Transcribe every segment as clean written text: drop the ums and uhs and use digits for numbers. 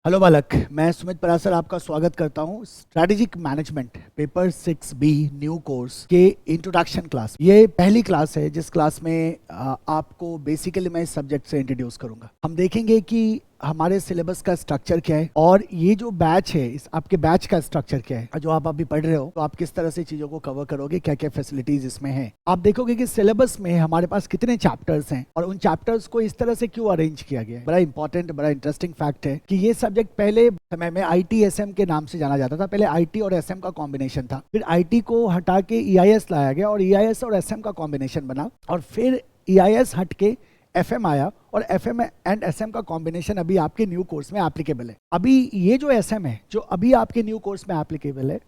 Hello बालक, मैं सुमित परासर आपका स्वागत करता हूं strategic management paper 6B new course के इंट्रोडक्शन क्लास। ये पहली क्लास है जिस क्लास में आपको बेसिकली मैं इस सब्जेक्ट से इंट्रोड्यूस करूंगा। हम देखेंगे कि हमारे सिलेबस का स्ट्रक्चर क्या है और ये जो बैच है इस आपके बैच का स्ट्रक्चर क्या है, जो आप अभी पढ़ रहे हो तो आप किस तरह से चीज़ों को कवर करोगे, क्या क्या फैसिलिटीज इसमें हैं। आप देखोगे कि सिलेबस में हमारे पास कितने चैप्टर्स हैं और उन चैप्टर्स को इस तरह से क्यों अरेंज किया गया है। बड़ा इंपॉर्टेंट, बड़ा इंटरेस्टिंग फैक्ट है कि ये सब्जेक्ट पहले समय में ITSM के नाम से जाना जाता था। पहले IT और SM का कॉम्बिनेशन था, फिर IT को हटा के EIS लाया गया और EIS और SM का कॉम्बिनेशन बना, और फिर EIS हट के FM आया और FM एंड SM का कॉम्बिनेशन अभी आपके न्यू कोर्स में एप्लीकेबल है। अभी ये जो SM है जो अभी आपके न्यू कोर्स में एप्लीकेबल है,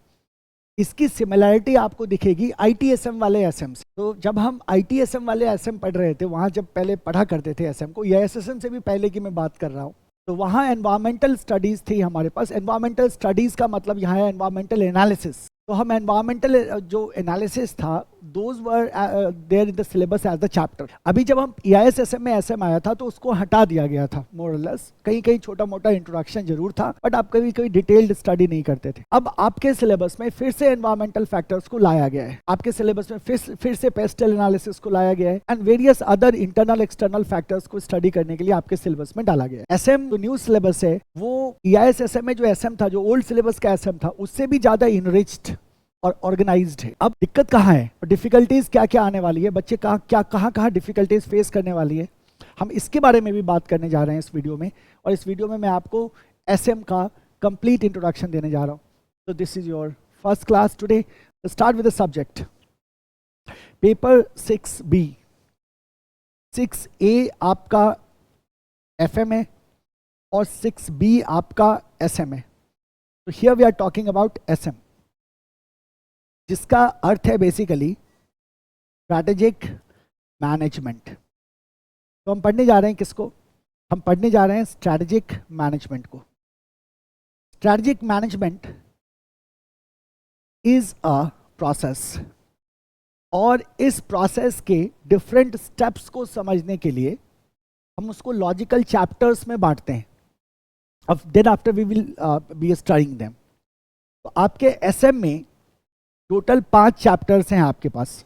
इसकी सिमिलैरिटी आपको दिखेगी ITSM वाले SM से। तो जब हम ITSM वाले SM पढ़ रहे थे, वहाँ जब पहले पढ़ा करते थे SM को, या SSM से भी पहले की मैं बात कर रहा हूँ, तो वहाँ एनवायरमेंटल स्टडीज़ थी हमारे पास। एनवायरमेंटल स्टडीज़ का मतलब यहाँ है एनवायरमेंटल एनालिसिस। तो हम एनवायरमेंटल जो एनालिसिस था those were there in the syllabus as the chapter. अभी जब हम EIS SM में SM आया था तो उसको हटा दिया गया था मोर और लेस। कहीं कहीं छोटा मोटा इंट्रोडक्शन जरूर था, बट आप कभी कभी डिटेल्ड स्टडी नहीं करते थे। अब आपके सिलेबस में फिर से एनवायरमेंटल फैक्टर्स को लाया गया है। आपके सिलेबस में फिर से पेस्टल एनालिसिस को लाया गया है and various other internal external factors को स्टडी करने के लिए आपके सिलेबस में डाला गया है। SM जो न्यू सिलेबस है वो EIS SM में जो SM था, जो ओल्ड सिलेबस का SM था, उससे भी ज्यादा इनरिच्ड और ऑर्गेनाइज्ड है। अब दिक्कत कहाँ है, डिफिकल्टीज क्या क्या आने वाली है, बच्चे कहाँ डिफिकल्टीज फेस करने वाली है, हम इसके बारे में भी बात करने जा रहे हैं इस वीडियो में। और इस वीडियो में मैं आपको SM का कंप्लीट इंट्रोडक्शन देने जा रहा हूँ। तो this is your first class today. Start with the subject. Paper 6B। 6A आपका FM है और 6B आपका SM है। तो here we are talking about SM, जिसका अर्थ है बेसिकली स्ट्रैटेजिक मैनेजमेंट। तो हम पढ़ने जा रहे हैं किसको? हम पढ़ने जा रहे हैं स्ट्रैटेजिक मैनेजमेंट को। Strategic management is a process, और इस प्रोसेस के डिफरेंट स्टेप्स को समझने के लिए हम उसको लॉजिकल चैप्टर्स में बांटते हैं। अब then after we will be studying them. तो आपके SM में टोटल 5 चैप्टर्स हैं आपके पास।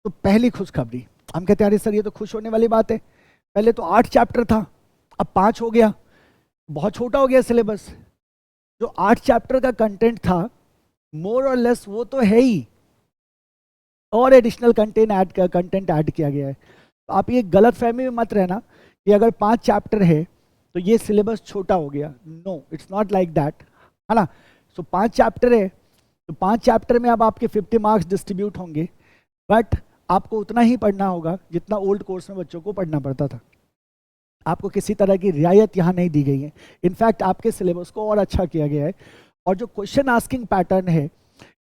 तो पहली खुशखबरी, हम कहते हैं अरे सर ये तो खुश होने वाली बात है, पहले तो 8 चैप्टर था अब 5 हो गया, बहुत छोटा हो गया सिलेबस। जो 8 चैप्टर का कंटेंट था मोर और लेस वो तो है ही, और एडिशनल कंटेंट ऐड किया गया है। तो आप ये गलत फहमी में मत रहना कि अगर 5 चैप्टर है तो ये सिलेबस छोटा हो गया। No, it's not like that, है ना। सो 5 चैप्टर है तो 5 चैप्टर में अब आपके 50 मार्क्स डिस्ट्रीब्यूट होंगे, बट आपको उतना ही पढ़ना होगा जितना ओल्ड कोर्स में बच्चों को पढ़ना पड़ता था। आपको किसी तरह की रियायत यहाँ नहीं दी गई है। इनफैक्ट आपके सिलेबस को और अच्छा किया गया है, और जो क्वेश्चन आस्किंग पैटर्न है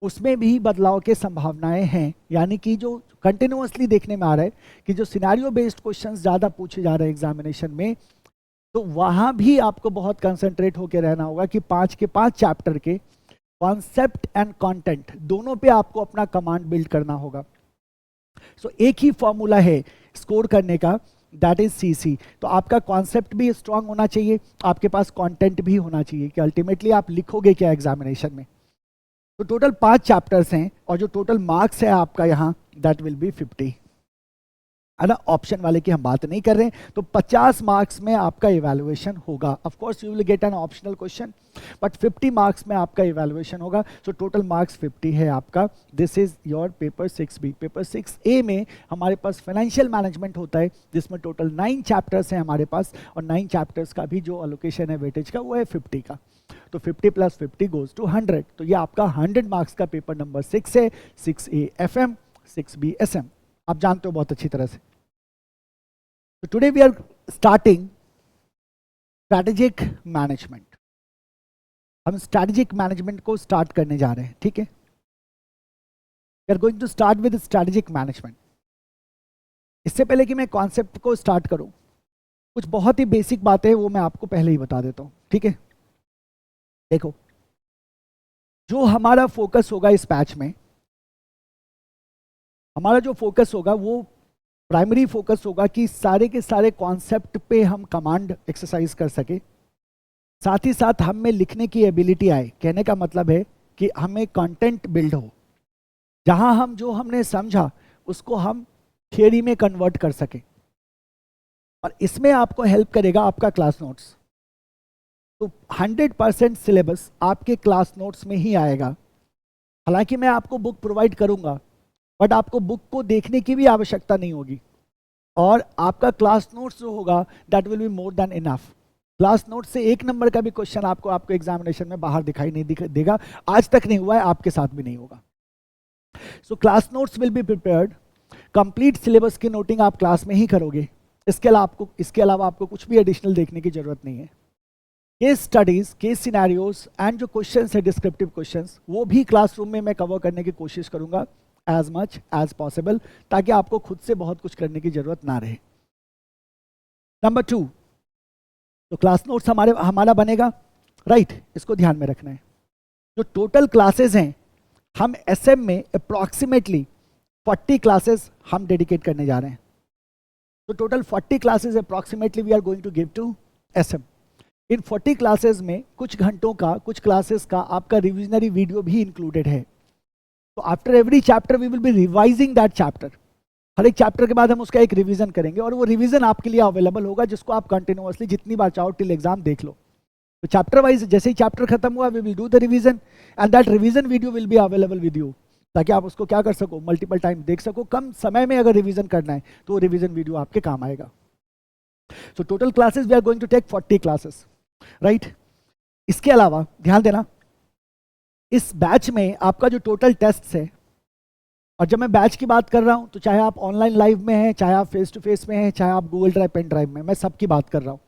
उसमें भी बदलाव की संभावनाएं हैं। यानी कि जो कंटिन्यूअसली देखने में आ रहा है कि जो सिनेरियो बेस्ड क्वेश्चन ज़्यादा पूछे जा रहे हैं एग्जामिनेशन में, तो वहाँ भी आपको बहुत कंसंट्रेट होकर रहना होगा कि 5 के 5 चैप्टर के कॉन्सेप्ट एंड कंटेंट दोनों पे आपको अपना कमांड बिल्ड करना होगा। सो एक ही फॉर्मूला है स्कोर करने का, दैट इज CC। तो आपका कॉन्सेप्ट भी स्ट्रांग होना चाहिए, आपके पास कंटेंट भी होना चाहिए कि अल्टीमेटली आप लिखोगे क्या एग्जामिनेशन में। तो टोटल 5 चैप्टर्स हैं और जो टोटल मार्क्स है आपका यहाँ दैट विल बी 50, है ना। ऑप्शन वाले की हम बात नहीं कर रहे हैं। तो 50 मार्क्स में आपका इवैल्यूएशन होगा। Of course you will get an optional question, but 50 marks में आपका इवैल्यूएशन होगा। सो टोटल मार्क्स 50 है आपका। This is your paper 6B। Paper 6A में हमारे पास फाइनेंशियल मैनेजमेंट होता है, जिसमें टोटल 9 चैप्टर्स हैं हमारे पास, और 9 चैप्टर्स का भी जो एलोकेशन है वेटेज का वो है 50 का। तो 50 + 50 गोज टू 100। तो ये आपका 100 मार्क्स का पेपर नंबर 6 है। 6A FM, 6B SM, आप जानते हो बहुत अच्छी तरह से। So today we are starting strategic management। हम strategic management को start करने जा रहे हैं, ठीक है। We are going to start with strategic management। इससे पहले कि मैं कॉन्सेप्ट को स्टार्ट करूं, कुछ बहुत ही बेसिक बातें वो मैं आपको पहले ही बता देता हूं, ठीक है। देखो, जो हमारा फोकस होगा इस बैच में, हमारा जो फोकस होगा वो प्राइमरी फोकस होगा कि सारे के सारे कॉन्सेप्ट पे हम कमांड एक्सरसाइज कर सके, साथ ही साथ हम में लिखने की एबिलिटी आए। कहने का मतलब है कि हमें कंटेंट बिल्ड हो, जहां हम जो हमने समझा उसको हम थियरी में कन्वर्ट कर सके। और इसमें आपको हेल्प करेगा आपका क्लास नोट्स। तो 100% सिलेबस आपके क्लास नोट्स में ही आएगा। हालांकि मैं आपको बुक प्रोवाइड करूंगा, बट आपको बुक को देखने की भी आवश्यकता नहीं होगी, और आपका क्लास नोट्स जो होगा that will be more than enough. Class note से 1 नंबर का भी क्वेश्चन आपको एग्जामिनेशन में बाहर दिखाई नहीं देगा। आज तक नहीं हुआ है, आपके साथ भी नहीं होगा। So class notes will be prepared. Complete syllabus की नोटिंग आप क्लास में ही करोगे। इसके अलावा आपको कुछ भी एडिशनल देखने की जरूरत नहीं है। Case studies, case scenarios and जो क्वेश्चंस है डिस्क्रिप्टिव क्वेश्चंस, वो भी क्लासरूम में मैं कवर करने की कोशिश करूंगा एज मच एज पॉसिबल, ताकि आपको खुद से बहुत कुछ करने की जरूरत ना रहे। नंबर 2, तो क्लास नोट्स हमारा बनेगा, राइट। इसको ध्यान में रखना है। जो टोटल क्लासेस हैं, हम एसएम में अप्रॉक्सीमेटली 40 क्लासेस हम डेडिकेट करने जा रहे हैं। तो total 40 classes approximately we are going to give to SM. इन 40 क्लासेस में कुछ घंटों का, कुछ क्लासेस का आपका रिविजनरी वीडियो भी इंक्लूडेड है। तो after every chapter we will be revising that chapter. हर एक चैप्टर के बाद हम उसका एक रिवीजन करेंगे, और वो रिवीजन आपके लिए अवेलेबल होगा, जिसको आप कंटिन्यूअसली जितनी बार चाहो टिल एग्जाम देख लो। तो चैप्टर वाइज जैसे ही चैप्टर खत्म हुआ we will do the revision, and that revision video will be available with you, ताकि आप उसको क्या कर सको, मल्टीपल टाइम देख सको। कम समय में अगर रिवीजन करना है तो रिवीजन वीडियो आपके काम आएगा। So total classes we are going to take 40 classes, right. इसके अलावा ध्यान देना, इस बैच में आपका जो टोटल टेस्ट है, और जब मैं बैच की बात कर रहा हूं तो चाहे आप ऑनलाइन लाइव में हैं, चाहे आप फेस टू फेस में हैं, चाहे आप गूगल ड्राइव, पेन ड्राइव में, मैं सबकी बात कर रहा हूं।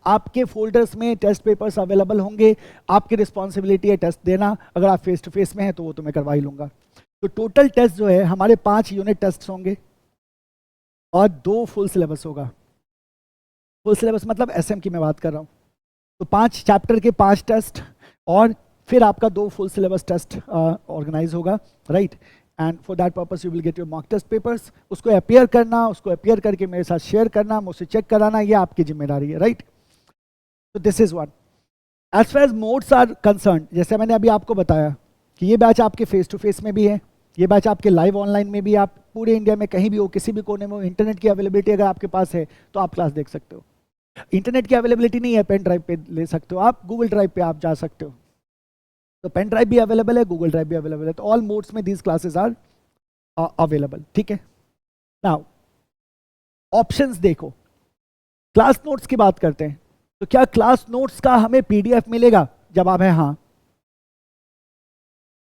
आपके फोल्डर्स में टेस्ट पेपर्स अवेलेबल होंगे। आपकी रिस्पॉन्सिबिलिटी है टेस्ट देना। अगर आप फेस टू फेस में हैं तो वो तो मैं करवा ही लूंगा। तो टोटल टेस्ट जो है हमारे 5 यूनिट टेस्ट होंगे और 2 फुल सिलेबस होगा। फुल सिलेबस मतलब एसएम की मैं बात कर रहा हूँ। तो 5 चैप्टर के 5 टेस्ट, और फिर आपका 2 फुल सिलेबस टेस्ट ऑर्गेनाइज होगा, right. And for that purpose you will get your mock test papers. उसको अपियर करना, उसको अपियर करके मेरे साथ शेयर करना, मुझसे चेक कराना, ये आपकी जिम्मेदारी है, राइट। तो this is one. As far as modes are concerned, जैसे मैंने अभी आपको बताया कि ये बैच आपके फेस टू फेस में भी है, ये बैच आपके लाइव ऑनलाइन में भी। आप पूरे इंडिया में कहीं भी हो, किसी भी कोने में हो, इंटरनेट की अवेलेबिलिटी अगर आपके पास है तो आप क्लास देख सकते हो। इंटरनेट की अवेलेबिलिटी नहीं है, पेन ड्राइव पे ले सकते हो आप, गूगल ड्राइव पे आप जा सकते हो। तो पेन ड्राइव भी अवेलेबल है, गूगल ड्राइव भी अवेलेबल है। तो ऑल मोड्स में दीज क्लासेस आर अवेलेबल, ठीक है। नाउ ऑप्शंस देखो, क्लास नोट्स की बात करते हैं। तो क्या क्लास नोट्स का हमें पीडीएफ मिलेगा? जवाब है हाँ।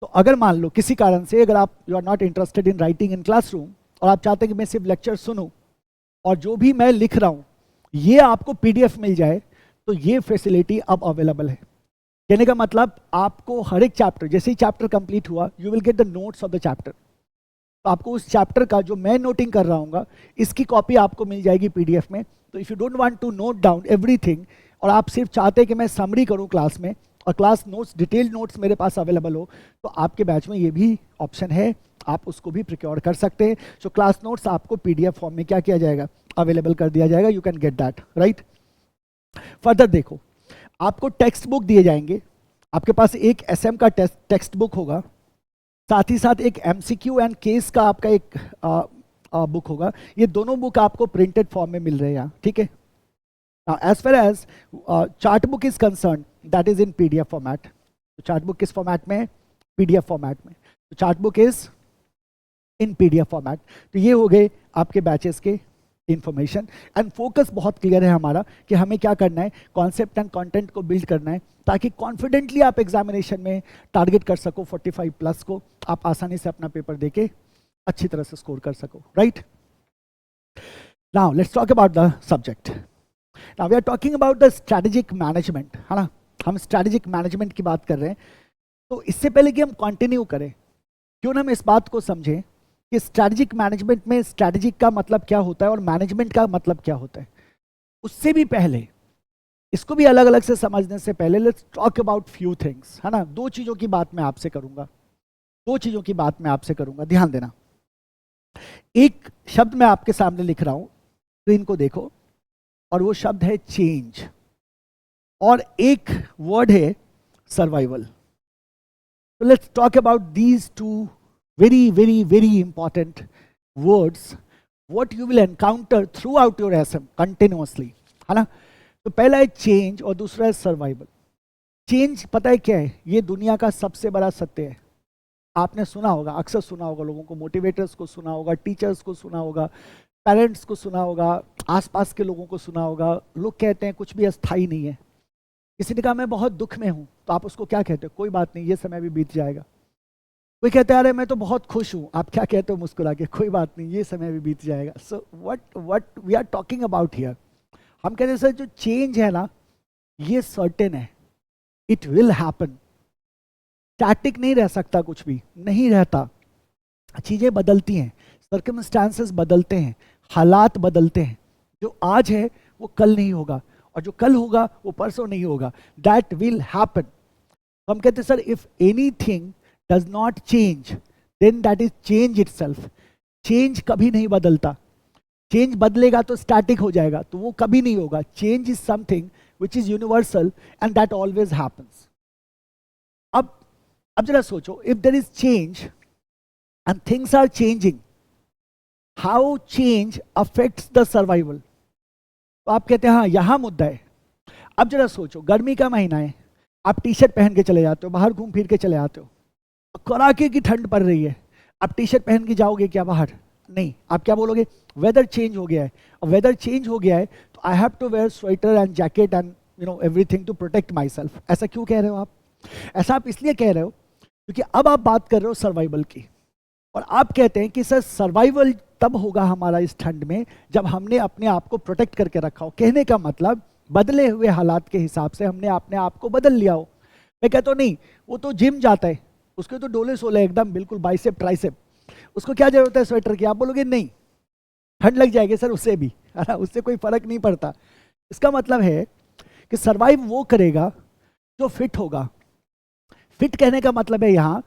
तो अगर मान लो किसी कारण से, अगर आप you are not interested in writing in classroom, और आप चाहते हैं कि मैं सिर्फ लेक्चर सुनूं और जो भी मैं लिख रहा हूं ये आपको पीडीएफ मिल जाए, तो ये फैसिलिटी अब अवेलेबल है। कहने का मतलब आपको हर एक चैप्टर, जैसे ही चैप्टर कंप्लीट हुआ, you will get the notes of the chapter. तो आपको उस चैप्टर का जो मैं नोटिंग कर रहा हूँ इसकी कॉपी आपको मिल जाएगी पीडीएफ में। तो if you don't want to note down everything, और आप सिर्फ चाहते हैं कि मैं समरी करूँ क्लास में, और क्लास नोट्स, डिटेल्ड नोट्स मेरे पास अवेलेबल हो, तो आपके बैच में ये भी ऑप्शन है, आप उसको भी प्रिक्योर कर सकते हैं। सो क्लास नोट्स आपको पीडीएफ फॉर्म में क्या किया जाएगा, अवेलेबल कर दिया जाएगा। You can get that, right. Further देखो, आपको टेक्स्ट बुक दिए जाएंगे। आपके पास एक एसएम का टेक्स्ट बुक होगा, साथ ही साथ एक एमसीक्यू एंड केस का आपका एक बुक होगा। ये दोनों बुक आपको प्रिंटेड फॉर्म में मिल रहे हैं यहाँ, ठीक है। As far as chart book is concerned, that is in PDF format. तो चार्ट बुक किस फॉर्मेट में है? पीडीएफ फॉर्मेट में। तो chart book is in PDF format. तो ये हो गए आपके बैचेस के इंफॉर्मेशन, एंड फोकस बहुत क्लियर है हमारा कि हमें क्या करना है, कॉन्सेप्ट एंड कंटेंट को बिल्ड करना है, ताकि कॉन्फिडेंटली आप एग्जामिनेशन में टारगेट कर सको 45 प्लस को, आप आसानी से अपना पेपर देके अच्छी तरह से स्कोर कर सको, right. Now let's talk about the subject. Now we are talking about the strategic management, है ना। हम स्ट्रेटेजिक मैनेजमेंट की बात कर रहे हैं। तो इससे पहले कि हम कंटिन्यू करें, क्यों ना हम इस बात को समझें कि स्ट्रेटेजिक मैनेजमेंट में स्ट्रेटेजिक का मतलब क्या होता है और मैनेजमेंट का मतलब क्या होता है। उससे भी पहले, इसको भी अलग अलग से समझने से पहले, let's talk about few things, है ना। 2 चीजों की बात मैं आपसे करूंगा, 2 चीजों की बात मैं आपसे करूंगा, ध्यान देना। एक शब्द मैं आपके सामने लिख रहा हूं, स्क्रीन को देखो, और वो शब्द है चेंज। और एक वर्ड है survival. So let's talk about these two very important words what you will encounter throughout your SM continuously, है ना. तो पहला है चेंज और दूसरा है सर्वाइवल. चेंज पता है क्या है, ये दुनिया का सबसे बड़ा सत्य है. आपने सुना होगा, अक्सर सुना होगा, लोगों को, मोटिवेटर्स को सुना होगा, टीचर्स को सुना होगा, पेरेंट्स को सुना होगा, आसपास के लोगों को सुना होगा. लोग कहते हैं कुछ भी अस्थाई नहीं है. किसी ने कहा मैं बहुत दुख में हूं, तो आप उसको क्या कहते हो? कोई बात नहीं, ये समय भी बीत जाएगा. कोई कहते हैं अरे मैं तो बहुत खुश हूं, आप क्या कहते हो मुस्कुरा के? कोई बात नहीं, ये समय भी बीत जाएगा. So what we are talking about here, हम कहते हैं सर जो चेंज है ना, ये सर्टेन है, इट विल हैपन. स्टैटिक नहीं रह सकता, कुछ भी नहीं रहता. चीजें बदलती हैं, सर्कमस्टांसेस बदलते हैं, हालात बदलते हैं. जो आज है वो कल नहीं होगा, और जो कल होगा वो परसों नहीं होगा. That will happen. हम कहते हैं sir if anything does not change then that is change itself. Change कभी नहीं बदलता. चेंज बदलेगा तो स्टैटिक हो जाएगा, तो वो कभी नहीं होगा. Change is something which is universal and that always happens. अब जरा सोचो, if there is change and things are changing, how change affects the survival. तो आप कहते हैं हाँ यहां मुद्दा है. अब जरा सोचो, गर्मी का महीना है, आप टी शर्ट पहन के चले जाते हो, बाहर घूम फिर के चले आते हो, कड़ाके की ठंड पड़ रही है, आप टी शर्ट पहन के जाओगे क्या बाहर? नहीं. आप क्या बोलोगे? वेदर चेंज हो गया है. और वेदर चेंज हो गया है तो I have to wear sweater and jacket and everything to protect myself. ऐसा क्यों कह रहे हो आप? ऐसा आप इसलिए कह रहे हो क्योंकि अब आप बात कर रहे हो सर्वाइवल की, और आप कहते हैं कि सर सर्वाइवल तब होगा हमारा इस ठंड में जब हमने अपने आप को प्रोटेक्ट करके रखा हो. कहने का मतलब बदले हुए हालात के हिसाब से हमने अपने आप को बदल लिया हो. मैं कहता हूँ नहीं, वो तो जिम जाता है, उसके तो डोले सोले एकदम बिल्कुल बाइसेप ट्राइसेप, उसको क्या जरूरत है स्वेटर की? आप बोलोगे नहीं, ठंड लग जाएगी सर उससे भी, है ना, उससे कोई फर्क नहीं पड़ता. इसका मतलब है कि सर्वाइव वो करेगा जो फिट होगा. फिट कहने का मतलब है यहाँ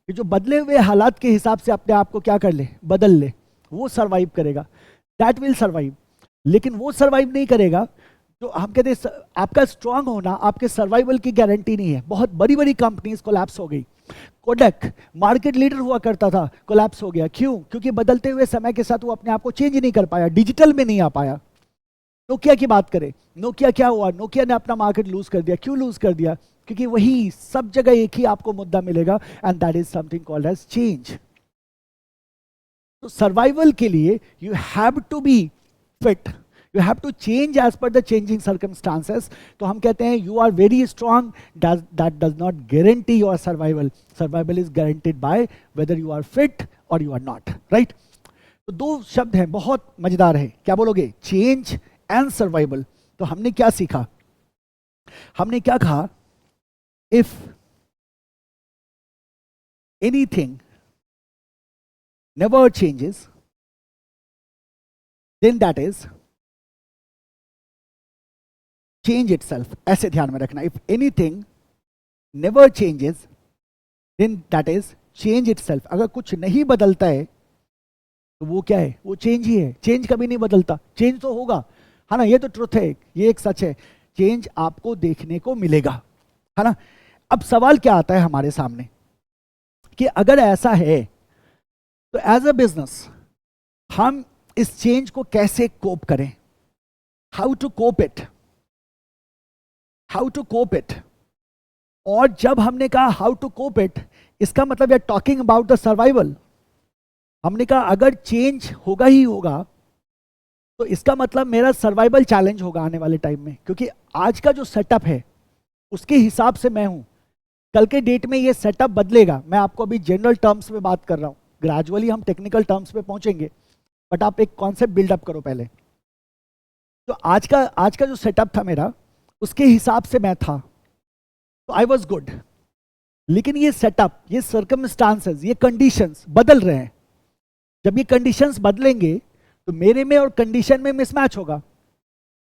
कि जो बदले हुए हालात के हिसाब से अपने आप को क्या कर ले, बदल ले, वो सर्वाइव करेगा. That will survive. लेकिन वो सर्वाइव नहीं करेगा जो हम कहते हैं आपका स्ट्रांग होना आपके सर्वाइवल की गारंटी नहीं है. बहुत बड़ी बड़ी कंपनीज कोलैप्स हो गई. कोडक मार्केट लीडर हुआ करता था, कोलैप्स हो गया. क्यों? क्योंकि बदलते हुए समय के साथ वो अपने आप को चेंज नहीं कर पाया, डिजिटल में नहीं आ पाया. नोकिया की बात करें, नोकिया क्या हुआ? नोकिया ने अपना मार्केट लूज कर दिया. क्यों लूज कर दिया? क्योंकि वही सब जगह एक ही आपको मुद्दा मिलेगा, and that is something called as change. तो सर्वाइवल के लिए you have to be fit, you have to change as per the changing circumstances. तो हम कहते हैं you are very strong, that does not guarantee your survival. Survival is guaranteed by whether you are fit or you are not, right? तो दो शब्द हैं, बहुत मजेदार है. क्या बोलोगे? Change and survival. तो हमने क्या सीखा? हमने क्या कहा? If anything never changes then that is change itself. ऐसे ध्यान में रखना. If anything never changes, then that is change itself. अगर कुछ नहीं बदलता है तो वो क्या है? वो चेंज ही है. चेंज कभी नहीं बदलता. चेंज तो होगा, है ना, ये तो ट्रुथ है, ये एक सच है. चेंज आपको देखने को मिलेगा, है ना. अब सवाल क्या आता है हमारे सामने कि अगर ऐसा है तो एज अ बिजनेस हम इस चेंज को कैसे कोप करें? How to cope it, how to cope it. और जब हमने कहा हाउ टू कोप इट, इसका मतलब we are talking about the survival. हमने कहा अगर चेंज होगा ही होगा तो इसका मतलब मेरा सर्वाइवल चैलेंज होगा आने वाले टाइम में, क्योंकि आज का जो सेटअप है उसके हिसाब से मैं हूं. कल के डेट में ये सेटअप बदलेगा. मैं आपको अभी जनरल टर्म्स में बात कर रहा हूं, ग्रेजुअली हम टेक्निकल टर्म्स पे पहुंचेंगे, बट आप एक कॉन्सेप्ट बिल्डअप करो पहले. तो आज का जो सेटअप था मेरा, उसके हिसाब से मैं था, तो आई वॉज गुड. लेकिन ये सेटअप, ये सर्कमस्टांसेस, ये कंडीशंस बदल रहे हैं. जब ये कंडीशंस बदलेंगे तो मेरे में और कंडीशन में मिसमैच होगा,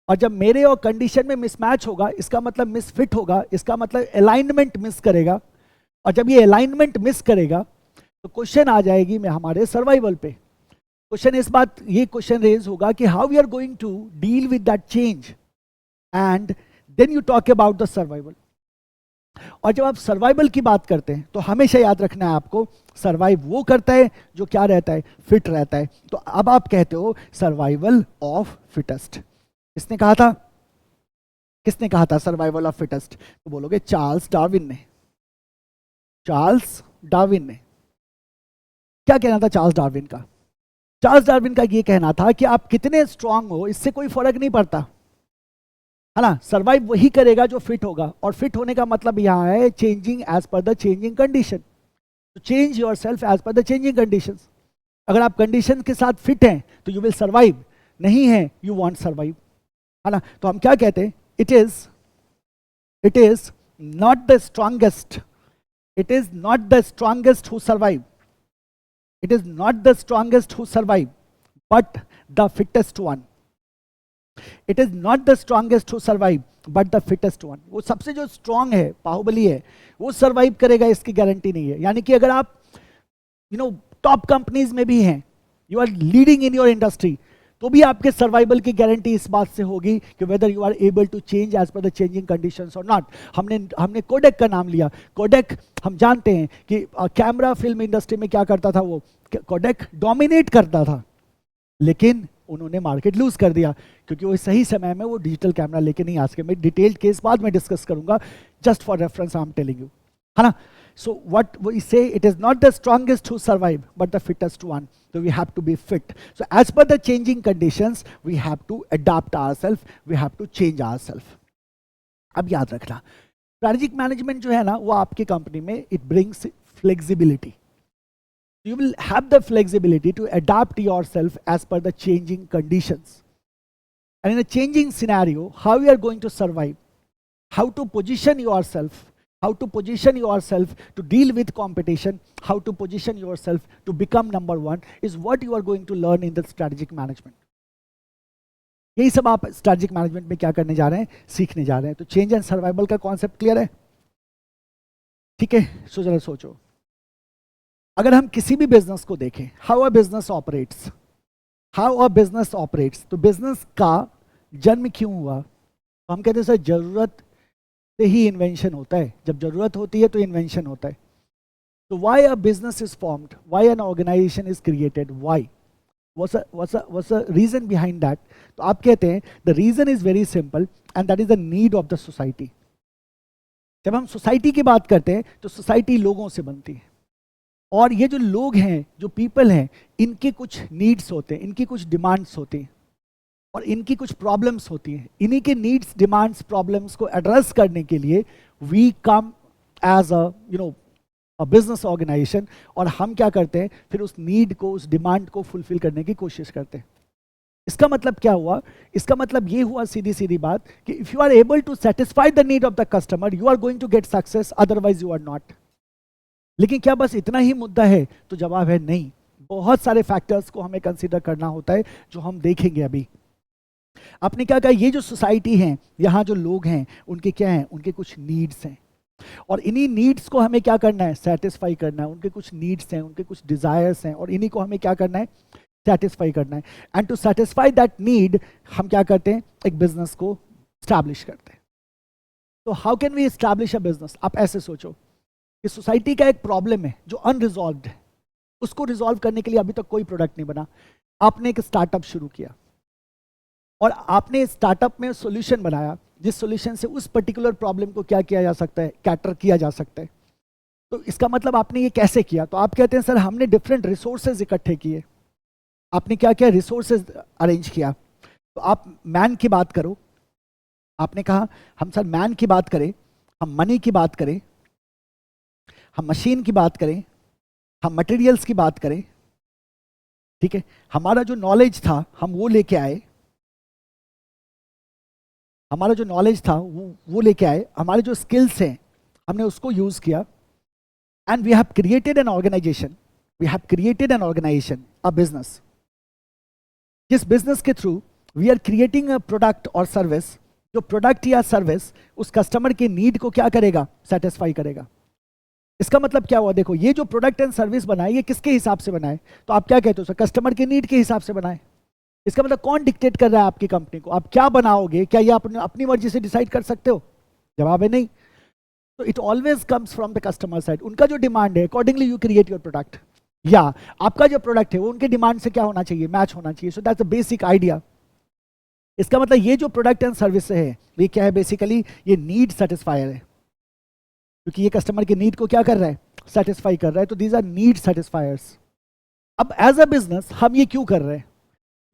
और जब मेरे और कंडीशन में मिसमैच होगा इसका मतलब मिसफिट होगा, इसका मतलब अलाइनमेंट मिस करेगा. और जब ये अलाइनमेंट मिस करेगा तो क्वेश्चन आ जाएगी मैं हमारे सर्वाइवल पे. क्वेश्चन इस बात, ये क्वेश्चन रेज होगा कि how we are going to deal with that change, and then you talk about the survival. और जब आप सर्वाइवल की बात करते हैं तो हमेशा याद रखना है आपको, सर्वाइव वो करता है जो क्या रहता है, फिट रहता है। तो अब आप कहते हो सर्वाइवल ऑफ फिटेस्ट। किसने कहा था, किसने कहा था सर्वाइवल ऑफ फिटेस्ट? तो बोलोगे चार्ल्स डार्विन ने। चार्ल्स डार्विन ने क्या कहना था चार्ल्स डार्विन का? चार्ल्स डार्विन का ये कहना था कि आप कितने स्ट्रांग हो इससे कोई फर्क नहीं पड़ता, है ना। सर्वाइव वही करेगा जो फिट होगा, और फिट होने का मतलब यहाँ है changing as per the changing condition. तो change yourself as per the changing condition. अगर आप कंडीशन के साथ फिट हैं तो यू विल सर्वाइव, नहीं है यू वॉन्ट सर्वाइव, है ना। तो हम क्या कहते हैं, it is not the strongest, it is not the strongest who survive, it is not the strongest who survive but the fittest one. It is not the strongest who survive but the fittest one. वो सबसे जो strong है, बाहुबली है, वो survive करेगा इसकी guarantee नहीं है। यानी कि अगर आप टॉप कंपनीज में भी हैं, you are leading in your industry, तो भी आपके सर्वाइवल की गारंटी इस बात से होगी कि whether you are able to change as per the changing conditions और नॉट। हमने कोडेक का नाम लिया। कोडेक हम जानते हैं कि कैमरा फिल्म इंडस्ट्री में क्या करता था, वो कोडेक डोमिनेट करता था, लेकिन उन्होंने मार्केट लूज कर दिया क्योंकि वो सही समय में वो डिजिटल कैमरा लेके नहीं आ सके। मैं डिटेल्ड केस बाद में डिस्कस करूंगा, just for reference I am telling you, है ना। So what we say, it is not the strongest who survive, but the fittest one. So we have to be fit. So as per the changing conditions, we have to adapt ourselves, we have to change ourselves. अब याद रखना, strategic management जो है ना, वो आपकी company में it brings flexibility. You will have the flexibility to adapt yourself as per the changing conditions. And in a changing scenario, how you are going to survive, how to position yourself, how to position yourself to deal with competition, how to position yourself to become number one is what you are going to learn in the strategic management. यही सब आप strategic management में क्या करने जा रहे हैं, सीखने जा रहे हैं। तो चेंज एंड सर्वाइवल का कॉन्सेप्ट क्लियर है, ठीक है। सो जरा सोचो, अगर हम किसी भी बिजनेस को देखें, how a business operates, how a business operates, तो बिजनेस का जन्म क्यों हुआ? तो हम कहते हैं सर जरूरत से ही इन्वेंशन होता है, जब जरूरत होती है तो इन्वेंशन होता है। तो why a business is formed, why an organisation is created, why, what's the reason behind that? तो आप कहते हैं the reason is very simple and that is the need of the society. जब हम सोसाइटी की बात करते हैं तो सोसाइटी लोगों से बनती है, और ये जो लोग हैं, जो पीपल हैं, इनके कुछ नीड्स होते हैं, इनकी कुछ डिमांड्स होती हैं, और इनकी कुछ प्रॉब्लम्स होती हैं। इन्हीं के नीड्स, डिमांड्स, प्रॉब्लम्स को एड्रेस करने के लिए we come as a business organisation, और हम क्या करते हैं, फिर उस नीड को, उस डिमांड को फुलफिल करने की कोशिश करते हैं। इसका मतलब क्या हुआ? इसका मतलब ये हुआ, सीधी सीधी बात, कि if you are able to satisfy the need of the customer, you are going to get success, otherwise you are not. लेकिन क्या बस इतना ही मुद्दा है? तो जवाब है नहीं। बहुत सारे फैक्टर्स को हमें कंसीडर करना होता है, जो हम देखेंगे अभी। आपने क्या कहा, ये जो सोसाइटी है, यहाँ जो लोग हैं, उनके क्या हैं, उनके कुछ नीड्स हैं, और इन्हीं नीड्स को हमें क्या करना है, सेटिस्फाई करना है। उनके कुछ नीड्स हैं, उनके कुछ डिजायर्स हैं, और इन्हीं को हमें क्या करना है, सेटिस्फाई करना है। And to satisfy that need हम क्या करते हैं, एक बिजनेस को स्टैब्लिश करते हैं। तो how can we establish a business? आप ऐसे सोचो कि सोसाइटी का एक प्रॉब्लम है जो अनरिजॉल्व्ड है, उसको रिजॉल्व करने के लिए अभी तक कोई प्रोडक्ट नहीं बना। आपने एक स्टार्टअप शुरू किया, और आपने स्टार्टअप में सॉल्यूशन बनाया, जिस सॉल्यूशन से उस पर्टिकुलर प्रॉब्लम को क्या किया जा सकता है, कैटर किया जा सकता है। तो इसका मतलब आपने ये कैसे किया? तो आप कहते हैं सर हमने डिफरेंट रिसोर्सेज इकट्ठे किए। आपने क्या किया, रिसोर्सेज अरेंज किया। तो आप मैन की बात करो, आपने कहा हम सर मैन की बात करें, हम मनी की बात करें, हम मशीन की बात करें, हम मटेरियल्स की बात करें, ठीक है। हमारा जो नॉलेज था हम वो लेके आए, हमारा जो नॉलेज था वो लेके आए, हमारे जो स्किल्स हैं हमने उसको यूज किया, and we have created an organisation, we have created an organisation, a business, जिस बिजनेस के through we are creating a product और सर्विस, जो प्रोडक्ट या सर्विस उस कस्टमर के नीड को क्या करेगा, सेटिस्फाई करेगा। इसका मतलब क्या हुआ? देखो, ये जो प्रोडक्ट एंड सर्विस बनाए, ये किसके हिसाब से बनाए? तो आप क्या कहते हो सर, कस्टमर के नीड के हिसाब से बनाए। इसका मतलब कौन डिक्टेट कर रहा है आपकी कंपनी को, आप क्या बनाओगे, क्या ये अपनी अपनी मर्जी से डिसाइड कर सकते हो? जवाब है नहीं। तो it always comes from the customer side, उनका जो डिमांड है accordingly you create your product, या आपका जो प्रोडक्ट है वो उनके डिमांड से क्या होना चाहिए, मैच होना चाहिए। So that's a basic idea. इसका मतलब ये जो प्रोडक्ट एंड सर्विस है ये क्या है, बेसिकली ये नीड सेटिस्फायर है, क्योंकि ये कस्टमर की नीड को क्या कर रहा है, सेटिस्फाई कर रहा है। तो दीज आर नीड सेटिस्फायर्स। अब एज अ बिजनेस हम ये क्यों कर रहे हैं?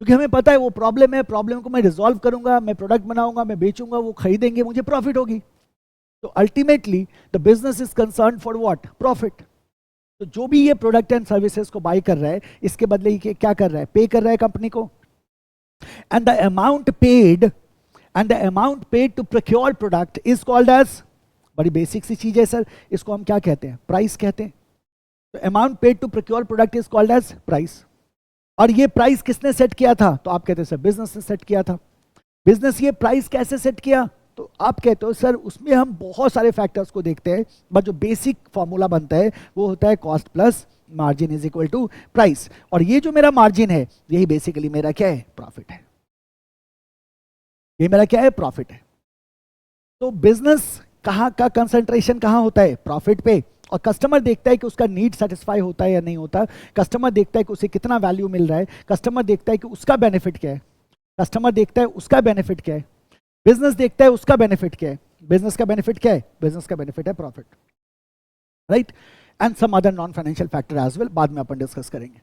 क्योंकि हमें पता है वो प्रॉब्लम है, प्रॉब्लम को मैं रिजॉल्व करूंगा, मैं प्रोडक्ट बनाऊंगा, मैं बेचूंगा, वो खरीदेंगे, मुझे प्रॉफिट होगी। तो ultimately the business is concern for what, profit. तो जो भी ये प्रोडक्ट एंड सर्विसेज को बाय कर रहा है, इसके बदले ये क्या कर रहा है, पे कर रहा है कंपनी को। And the amount paid to procure product is called as, बड़ी बेसिक सी चीज है सर, इसको हम क्या कहते हैं, प्राइस कहते हैं। तो amount paid to procure product is called as price. और ये प्राइस किसने सेट किया था? तो आप कहते हैं सर बिजनेस ने सेट किया था। बिजनेस ये प्राइस कैसे सेट किया? तो आप कहते हो सर उसमें हम बहुत सारे फैक्टर्स को देखते हैं, बट जो बेसिक फॉर्मूला बनता है वो होता है cost plus margin is equal to price. और ये जो मेरा मार्जिन है यही बेसिकली मेरा क्या है, प्रॉफिट है। ये मेरा क्या है, प्रॉफिट है। तो बिजनेस कहाँ का कंसंट्रेशन कहाँ होता है, प्रॉफिट पे। और कस्टमर देखता है कि उसका नीड सेटिस्फाई होता है या नहीं होता, कस्टमर देखता है कि उसे कितना वैल्यू मिल रहा है, कस्टमर देखता है कि उसका बेनिफिट क्या है, कस्टमर देखता है उसका बेनिफिट क्या है, बिजनेस देखता है उसका बेनिफिट क्या है। बिजनेस का बेनिफिट क्या है? बिजनेस का बेनिफिट है profit, right. And some other non financial factor as well, बाद में अपन डिस्कस करेंगे।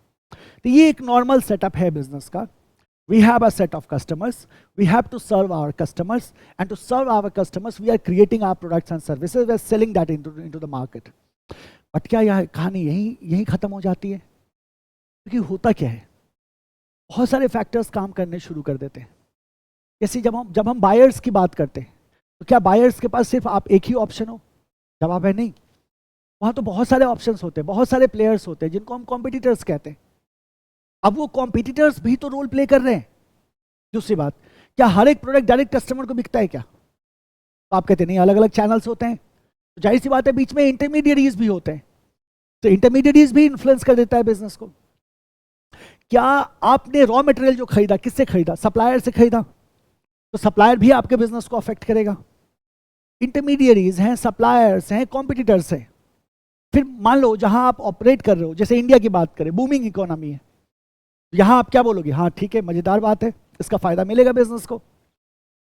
तो ये एक नॉर्मल सेटअप है बिजनेस का। We have a set of customers, we have to serve our customers, and to serve our customers we are creating our products and services, we are selling that into the market. But क्या यह कहानी यहीं खत्म हो जाती है? क्योंकि होता क्या है, बहुत सारे फैक्टर्स काम करने शुरू कर देते हैं। जैसे जब हम बायर्स की बात करते हैं, तो क्या बायर्स के पास सिर्फ आप एक ही ऑप्शन हो? जवाब है नहीं। वहां तो बहुत सारे ऑप्शंस होते हैं, बहुत सारे प्लेयर्स होते हैं जिनको हम कॉम्पिटिटर्स कहते हैं। अब वो कॉम्पिटिटर्स भी तो रोल प्ले कर रहे हैं। दूसरी बात, क्या हर एक प्रोडक्ट डायरेक्ट कस्टमर को बिकता है क्या? तो आप कहते नहीं, अलग अलग चैनल्स होते हैं। तो जाहिर सी बात है बीच में इंटरमीडिएरीज भी होते हैं, तो इंटरमीडिएरीज भी इन्फ्लुएंस कर देता है बिजनेस को। क्या आपने रॉ मटेरियल जो खरीदा किससे खरीदा? सप्लायर से खरीदा, तो सप्लायर भी आपके बिजनेस को अफेक्ट करेगा। इंटरमीडिएरीज हैं, सप्लायर्स हैं, कॉम्पिटिटर्स हैं। फिर मान लो जहां आप ऑपरेट कर रहे हो, जैसे इंडिया की बात करें, बूमिंग इकोनॉमी है, यहां आप क्या बोलोगे? हाँ ठीक है, मजेदार बात है, इसका फायदा मिलेगा बिजनेस को।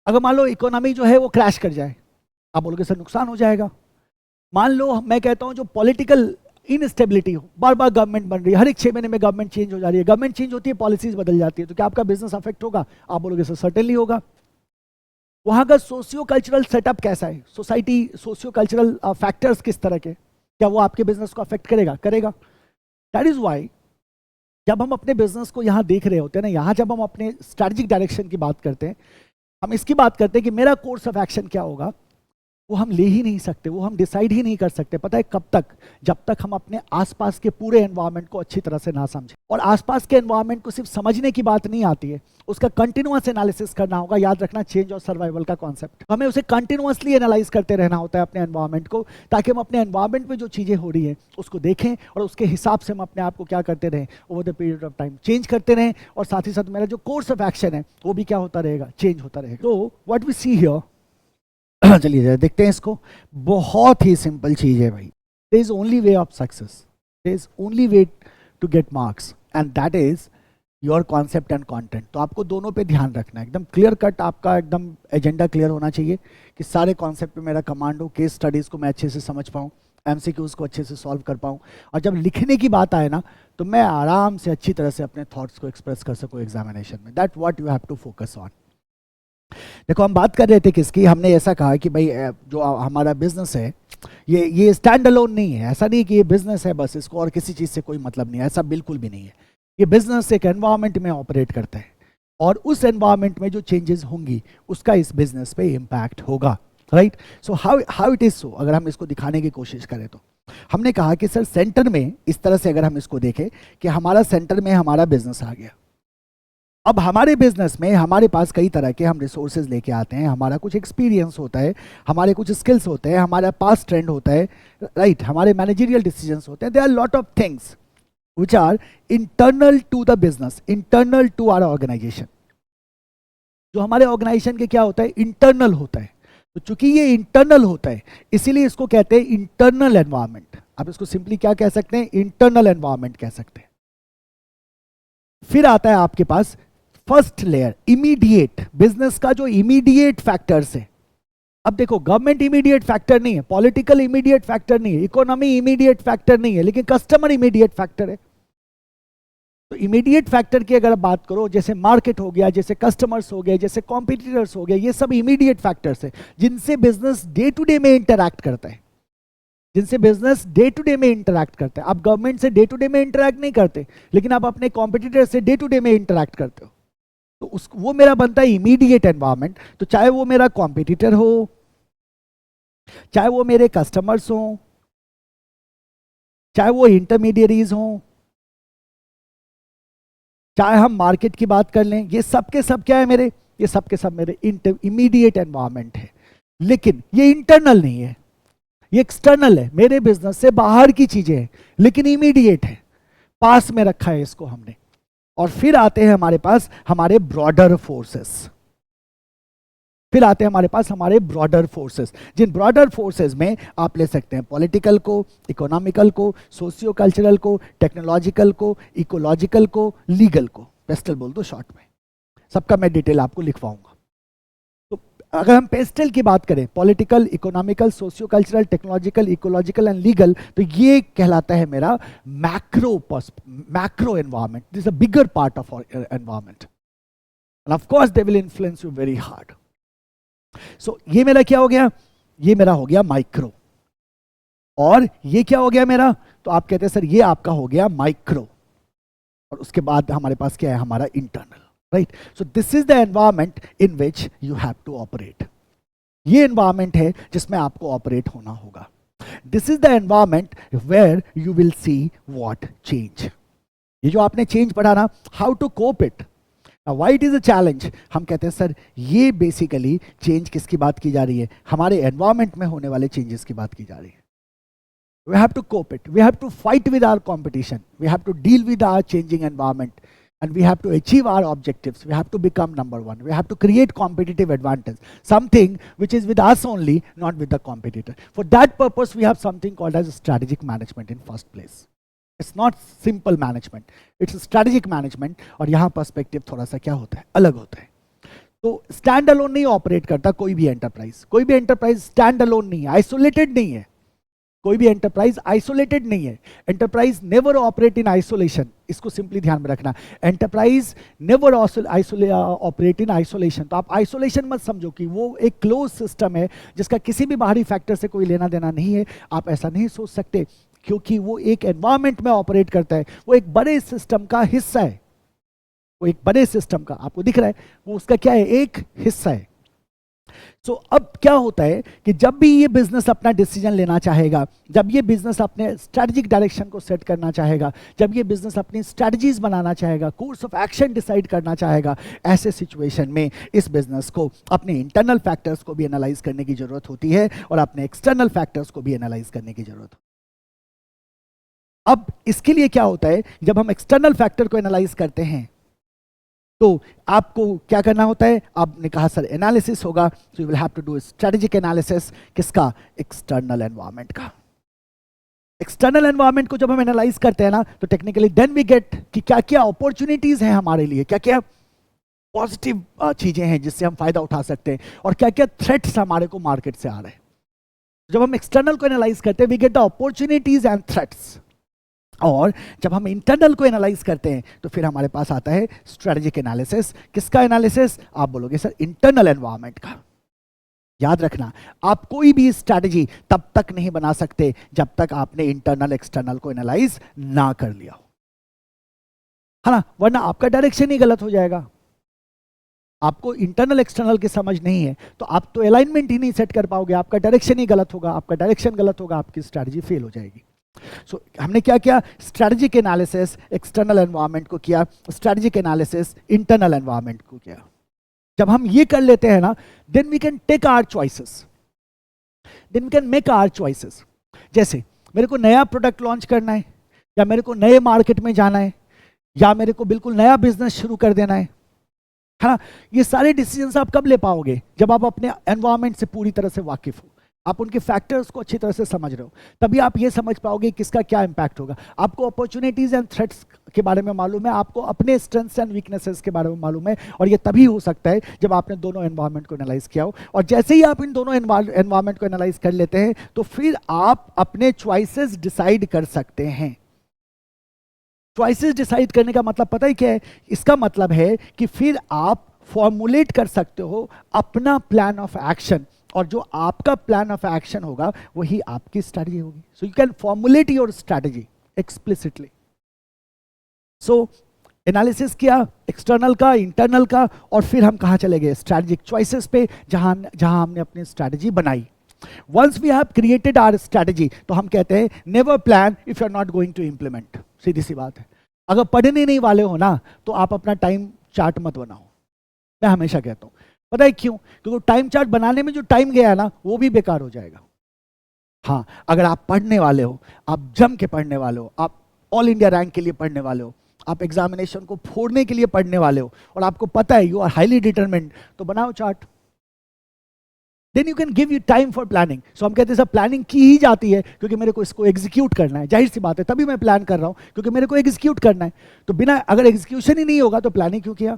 अगर मान लो इकोनॉमी जो है वो क्रैश कर जाए, आप बोलोगे सर नुकसान हो जाएगा। मान लो मैं कहता हूं जो पॉलिटिकल इनस्टेबिलिटी हो, बार बार गवर्नमेंट बन रही है, हर एक 6 महीने में गवर्नमेंट चेंज हो जा रही है, गवर्नमेंट चेंज होती है, पॉलिसीज बदल जाती है, तो क्या आपका बिजनेस अफेक्ट होगा? आप बोलोगे सर सर्टेनली होगा। वहां का सोशियो कल्चरल सेटअप कैसा है, सोसाइटी सोशियो कल्चरल फैक्टर्स किस तरह के, क्या वो आपके बिजनेस को अफेक्ट करेगा? करेगा। दैट इज वाई जब हम अपने बिजनेस को यहाँ देख रहे होते हैं ना, यहाँ जब हम अपने स्ट्रैटेजिक डायरेक्शन की बात करते हैं, हम इसकी बात करते हैं कि मेरा कोर्स ऑफ एक्शन क्या होगा, वो हम ले ही नहीं सकते, वो हम डिसाइड ही नहीं कर सकते। पता है कब तक? जब तक हम अपने आसपास के पूरे एनवायरनमेंट को अच्छी तरह से ना समझें। और आसपास के एनवायरनमेंट को सिर्फ समझने की बात नहीं आती है, उसका कंटिन्यूअस एनालिसिस करना होगा। याद रखना, चेंज और सर्वाइवल का कॉन्सेप्ट, हमें उसे कंटिन्यूअसली एनालाइज करते रहना होता है अपने एनवायरनमेंट को, ताकि हम अपने एनवायरनमेंट में जो चीज़ें हो रही हैं उसको देखें और उसके हिसाब से हम अपने आप को क्या करते रहें, over the period of time change करते रहें। और साथ ही साथ मेरा जो कोर्स ऑफ एक्शन है वो भी क्या होता रहेगा, चेंज होता रहेगा। तो व्हाट वी सी हियर, चलिए जरा देखते हैं इसको। बहुत ही सिंपल चीज है भाई। There is only way of success, there is only way to get marks, and that is your concept and content. तो आपको दोनों पे ध्यान रखना है, एकदम क्लियर कट आपका एकदम एजेंडा क्लियर होना चाहिए कि सारे कॉन्सेप्ट पे मेरा कमांड हो, केस स्टडीज को मैं अच्छे से समझ पाऊँ, एमसीक्यूज को अच्छे से सॉल्व कर पाऊँ, और जब लिखने की बात आए ना तो मैं आराम से अच्छी तरह से अपने थॉट्स को एक्सप्रेस कर सकूँ एग्जामिनेशन में। That what you have to focus on. देखो हम बात कर रहे थे किसकी, हमने ऐसा कहा कि भाई जो हमारा बिजनेस है ये स्टैंड अलोन नहीं है। ऐसा नहीं कि ये बिजनेस है बस, इसको और किसी चीज़ से कोई मतलब नहीं है, ऐसा बिल्कुल भी नहीं है। ये बिजनेस एक एनवायरनमेंट में ऑपरेट करता है, और उस एनवायरनमेंट में जो चेंजेस होंगी उसका इस बिजनेस पे इम्पैक्ट होगा, right. So how it is so, अगर हम इसको दिखाने की कोशिश करें तो हमने कहा कि सर सेंटर में, इस तरह से अगर हम इसको देखें कि हमारा सेंटर में हमारा बिजनेस आ गया। अब हमारे बिजनेस में हमारे पास कई तरह के हम रिसोर्सेज लेके आते हैं, हमारा कुछ एक्सपीरियंस होता है, हमारे कुछ स्किल्स होते हैं, हमारा पास्ट ट्रेंड होता है, राइट, हमारे मैनेजरियल डिसीजंस होते हैं, there are lot of things which are internal to the business, internal to our organization. जो हमारे ऑर्गेनाइजेशन के क्या होता है, इंटरनल होता है. तो चूंकि ये इंटरनल होता है इसीलिए इसको कहते हैं इंटरनल एनवायरनमेंट. आप इसको सिंपली क्या कह सकते हैं, इंटरनल एनवायरनमेंट कह सकते हैं. फिर आता है आपके पास फर्स्ट लेयर, इमीडिएट. बिजनेस का जो इमीडिएट फैक्टर्स है. अब देखो, गवर्नमेंट इमीडिएट फैक्टर नहीं है, पॉलिटिकल इमीडिएट फैक्टर नहीं है, इकोनॉमी इमीडिएट फैक्टर नहीं है, लेकिन कस्टमर इमीडिएट फैक्टर है. तो इमीडिएट फैक्टर की अगर बात करो, जैसे मार्केट हो गया, जैसे कस्टमर्स हो गए, जैसे कॉम्पिटिटर्स हो गए, ये सब इमीडिएट फैक्टर्स है जिनसे बिजनेस डे टू डे में इंटरैक्ट करता है, जिनसे बिजनेस डे टू डे में इंटरैक्ट करता है. आप गवर्नमेंट से डे टू डे में इंटरैक्ट नहीं करते, लेकिन आप अपने कॉम्पिटिटर से डे टू डे में इंटरैक्ट करते हो. तो वो मेरा बनता है इमीडिएट एनवायरनमेंट. तो चाहे वो मेरा कॉम्पिटिटर हो, चाहे वो मेरे कस्टमर्स हो, चाहे वो इंटरमीडियरीज हो, चाहे हम मार्केट की बात कर लें, ये सब के सब क्या है मेरे, ये सब के सब मेरे इमीडिएट एनवायरनमेंट है. लेकिन ये इंटरनल नहीं है, ये एक्सटर्नल है, मेरे बिजनेस से बाहर की चीजें हैं, लेकिन इमीडिएट है, पास में रखा है इसको हमने. और फिर आते हैं हमारे पास हमारे ब्रॉडर फोर्सेस. फिर आते हैं हमारे पास हमारे ब्रॉडर फोर्सेस, जिन ब्रॉडर फोर्सेस में आप ले सकते हैं पॉलिटिकल को, इकोनॉमिकल को, सोशियो कल्चरल को, टेक्नोलॉजिकल को, इकोलॉजिकल को, लीगल को. पेस्टल बोल दो शॉर्ट में, सबका मैं डिटेल आपको लिखवाऊंगा. तो अगर हम पेस्टल की बात करें, political, economical, socio cultural, technological, ecological and legal, तो ये कहलाता है मेरा macro environment. This is a bigger part of our environment and of course they will influence you very hard. So ये मेरा क्या हो गया, ये मेरा हो गया माइक्रो. और ये क्या हो गया मेरा, तो आप कहते हैं सर ये आपका हो गया माइक्रो. और उसके बाद हमारे पास क्या है, हमारा internal. Right. So this is the environment in which you have to operate. ये एनवायरनमेंट है जिसमें आपको ऑपरेट होना होगा. This is the environment where you will see what change. ये जो आपने चेंज पढ़ा ना, how to cope it. Why it is a challenge. हम कहते हैं सर ये बेसिकली चेंज किसकी बात की जा रही है, हमारे एनवायरनमेंट में होने वाले चेंजेस की बात की जा रही है. We have to cope it, we have to fight with our competition, we have to deal with our changing environment and we have to achieve our objectives. We have to become number one. We have to create competitive advantage, something which is with us only, not with the competitor. For that purpose we have something called as strategic management in first place. It's not simple management, it's strategic management. और यहाँ perspective थोड़ा सा क्या होता है, अलग होता है. तो स्टैंड अलोन नहीं ऑपरेट करता कोई भी एंटरप्राइज. कोई भी एंटरप्राइज स्टैंड अलोन नहीं है, आइसोलेटेड नहीं है. कोई भी एंटरप्राइज आइसोलेटेड नहीं है. Enterprise never operate in isolation. इसको सिंपली ध्यान में रखना, enterprise never operate in isolation. तो आप आइसोलेशन मत समझो कि वो एक क्लोज सिस्टम है जिसका किसी भी बाहरी फैक्टर से कोई लेना देना नहीं है. आप ऐसा नहीं सोच सकते, क्योंकि वो एक एनवायरनमेंट में ऑपरेट करता है, वो एक बड़े सिस्टम का हिस्सा है. वो एक बड़े सिस्टम का, आपको दिख रहा है, वो उसका क्या है, एक हिस्सा है. सो अब क्या होता है कि जब भी ये बिजनेस अपना डिसीजन लेना चाहेगा, जब ये बिजनेस अपने स्ट्रेटेजिक डायरेक्शन को सेट करना चाहेगा, जब ये बिजनेस अपनी स्ट्रेटजीज बनाना चाहेगा, कोर्स ऑफ एक्शन डिसाइड करना चाहेगा, ऐसे सिचुएशन में इस बिजनेस को अपने इंटरनल फैक्टर्स को भी एनालाइज करने की जरूरत होती है और अपने एक्सटर्नल फैक्टर्स को भी एनालाइज करने की जरूरत होती है. अब इसके लिए क्या होता है, जब हम एक्सटर्नल फैक्टर को एनालाइज करते हैं तो आपको क्या करना होता है. आपने कहा सर एनालिसिस होगा, so you will have to do strategic analysis. किसका, एक्सटर्नल एनवायरनमेंट का. एक्सटर्नल एनवायरनमेंट को जब हम एनालाइज करते हैं ना, तो टेक्निकली देन वी गेट कि क्या क्या अपॉर्चुनिटीज हैं हमारे लिए, क्या क्या पॉजिटिव चीजें हैं जिससे हम फायदा उठा सकते हैं, और क्या क्या थ्रेट्स हमारे को मार्केट से आ रहे हैं. जब हम एक्सटर्नल को एनालाइज करते हैं, we get the opportunities and threats. और जब हम इंटरनल को एनालाइज करते हैं तो फिर हमारे पास आता है स्ट्रेटेजिक एनालिसिस. किसका एनालिसिस, आप बोलोगे सर इंटरनल एनवायरनमेंट का. याद रखना, आप कोई भी स्ट्रेटजी तब तक नहीं बना सकते जब तक आपने इंटरनल एक्सटर्नल को एनालाइज ना कर लिया हो, है ना, वरना आपका डायरेक्शन ही गलत हो जाएगा. आपको इंटरनल एक्सटर्नल की समझ नहीं है तो आप तो अलाइनमेंट ही नहीं सेट कर पाओगे, आपका डायरेक्शन ही गलत होगा. आपका डायरेक्शन गलत होगा, आपकी स्ट्रेटजी फेल हो जाएगी. सो हमने क्या किया, स्ट्रेटेजिक एनालिसिस एक्सटर्नल एनवायरनमेंट को किया, स्ट्रेटेजिक एनालिसिस इंटरनल एनवायरनमेंट को किया. जब हम ये कर लेते हैं ना, then we can take our choices, then we can make our choices. जैसे मेरे को नया प्रोडक्ट लॉन्च करना है, या मेरे को नए मार्केट में जाना है, या मेरे को बिल्कुल नया बिजनेस शुरू कर देना है ना। ये सारे डिसीजंस आप कब ले पाओगे? जब आप अपने एनवायरनमेंट से पूरी तरह से वाकिफ हो, आप उनके फैक्टर्स को अच्छी तरह से समझ रहे हो, तभी आप ये समझ पाओगे किसका क्या इंपैक्ट होगा। आपको अपॉर्चुनिटीज एंड थ्रेट्स के बारे में मालूम है, आपको अपने स्ट्रेंथ्स एंड वीकनेसेस के बारे में मालूम है, और ये तभी हो सकता है जब आपने दोनों एनवायरनमेंट को एनालाइज किया हो। और जैसे ही आप इन दोनों एनवायरनमेंट को एनालाइज कर लेते हैं, तो फिर आप अपने चॉइसेस डिसाइड कर सकते हैं। चॉइसेस डिसाइड करने का मतलब पता ही क्या है? इसका मतलब है कि फिर आप फॉर्मुलेट कर सकते हो अपना प्लान ऑफ एक्शन, और जो आपका प्लान ऑफ एक्शन होगा वही आपकी स्ट्रैटेजी होगी। So you can formulate your strategy explicitly. So analysis किया एक्सटर्नल का, इंटरनल का, और फिर हम कहाँ चले गए? स्ट्रैटेजिक चॉइसेस पे, जहां हमने अपनी स्ट्रैटेजी बनाई। Once we have created our strategy, तो हम कहते हैं never plan if you are not going to implement. सीधी सी बात है। अगर पढ़ने नहीं वाले हो ना, तो आप अपना टाइम चार्ट मत बनाओ। मैं हमेशा कहता हूं, पता है क्यों? क्योंकि टाइम चार्ट बनाने में जो टाइम गया ना, वो भी बेकार हो जाएगा। हाँ, अगर आप पढ़ने वाले हो, आप जम के पढ़ने वाले हो, आप ऑल इंडिया रैंक के लिए पढ़ने वाले हो, आप एग्जामिनेशन को फोड़ने के लिए पढ़ने वाले हो, और आपको पता है यू आर हाईली डिटरमिन्ड, तो बनाओ chart. Then you can give you time for planning. So हम कहते हैं सब प्लानिंग की ही जाती है क्योंकि मेरे को इसको एग्जीक्यूट करना है। जाहिर सी बात है, तभी मैं प्लान कर रहा हूं, क्योंकि मेरे को एग्जीक्यूट करना है। तो बिना, अगर एग्जीक्यूशन ही नहीं होगा तो प्लानिंग क्यों किया?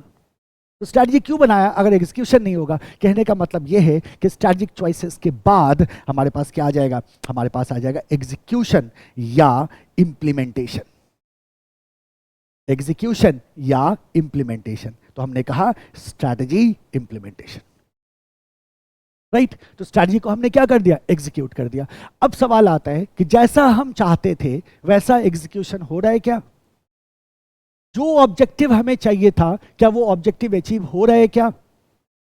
तो स्ट्रैटेजी क्यों बनाया अगर एग्जीक्यूशन नहीं होगा? कहने का मतलब यह है कि स्ट्रैटेजिक चॉइसेस के बाद हमारे पास क्या आ जाएगा? हमारे पास आ जाएगा एग्जीक्यूशन या इंप्लीमेंटेशन। एग्जीक्यूशन या इंप्लीमेंटेशन। तो हमने कहा स्ट्रैटेजी, इंप्लीमेंटेशन, राइट। तो स्ट्रैटेजी को हमने क्या कर दिया? एग्जीक्यूट कर दिया। अब सवाल आता है कि जैसा हम चाहते थे वैसा एग्जीक्यूशन हो रहा है क्या? जो ऑब्जेक्टिव हमें चाहिए था, क्या वो ऑब्जेक्टिव अचीव हो रहा है क्या?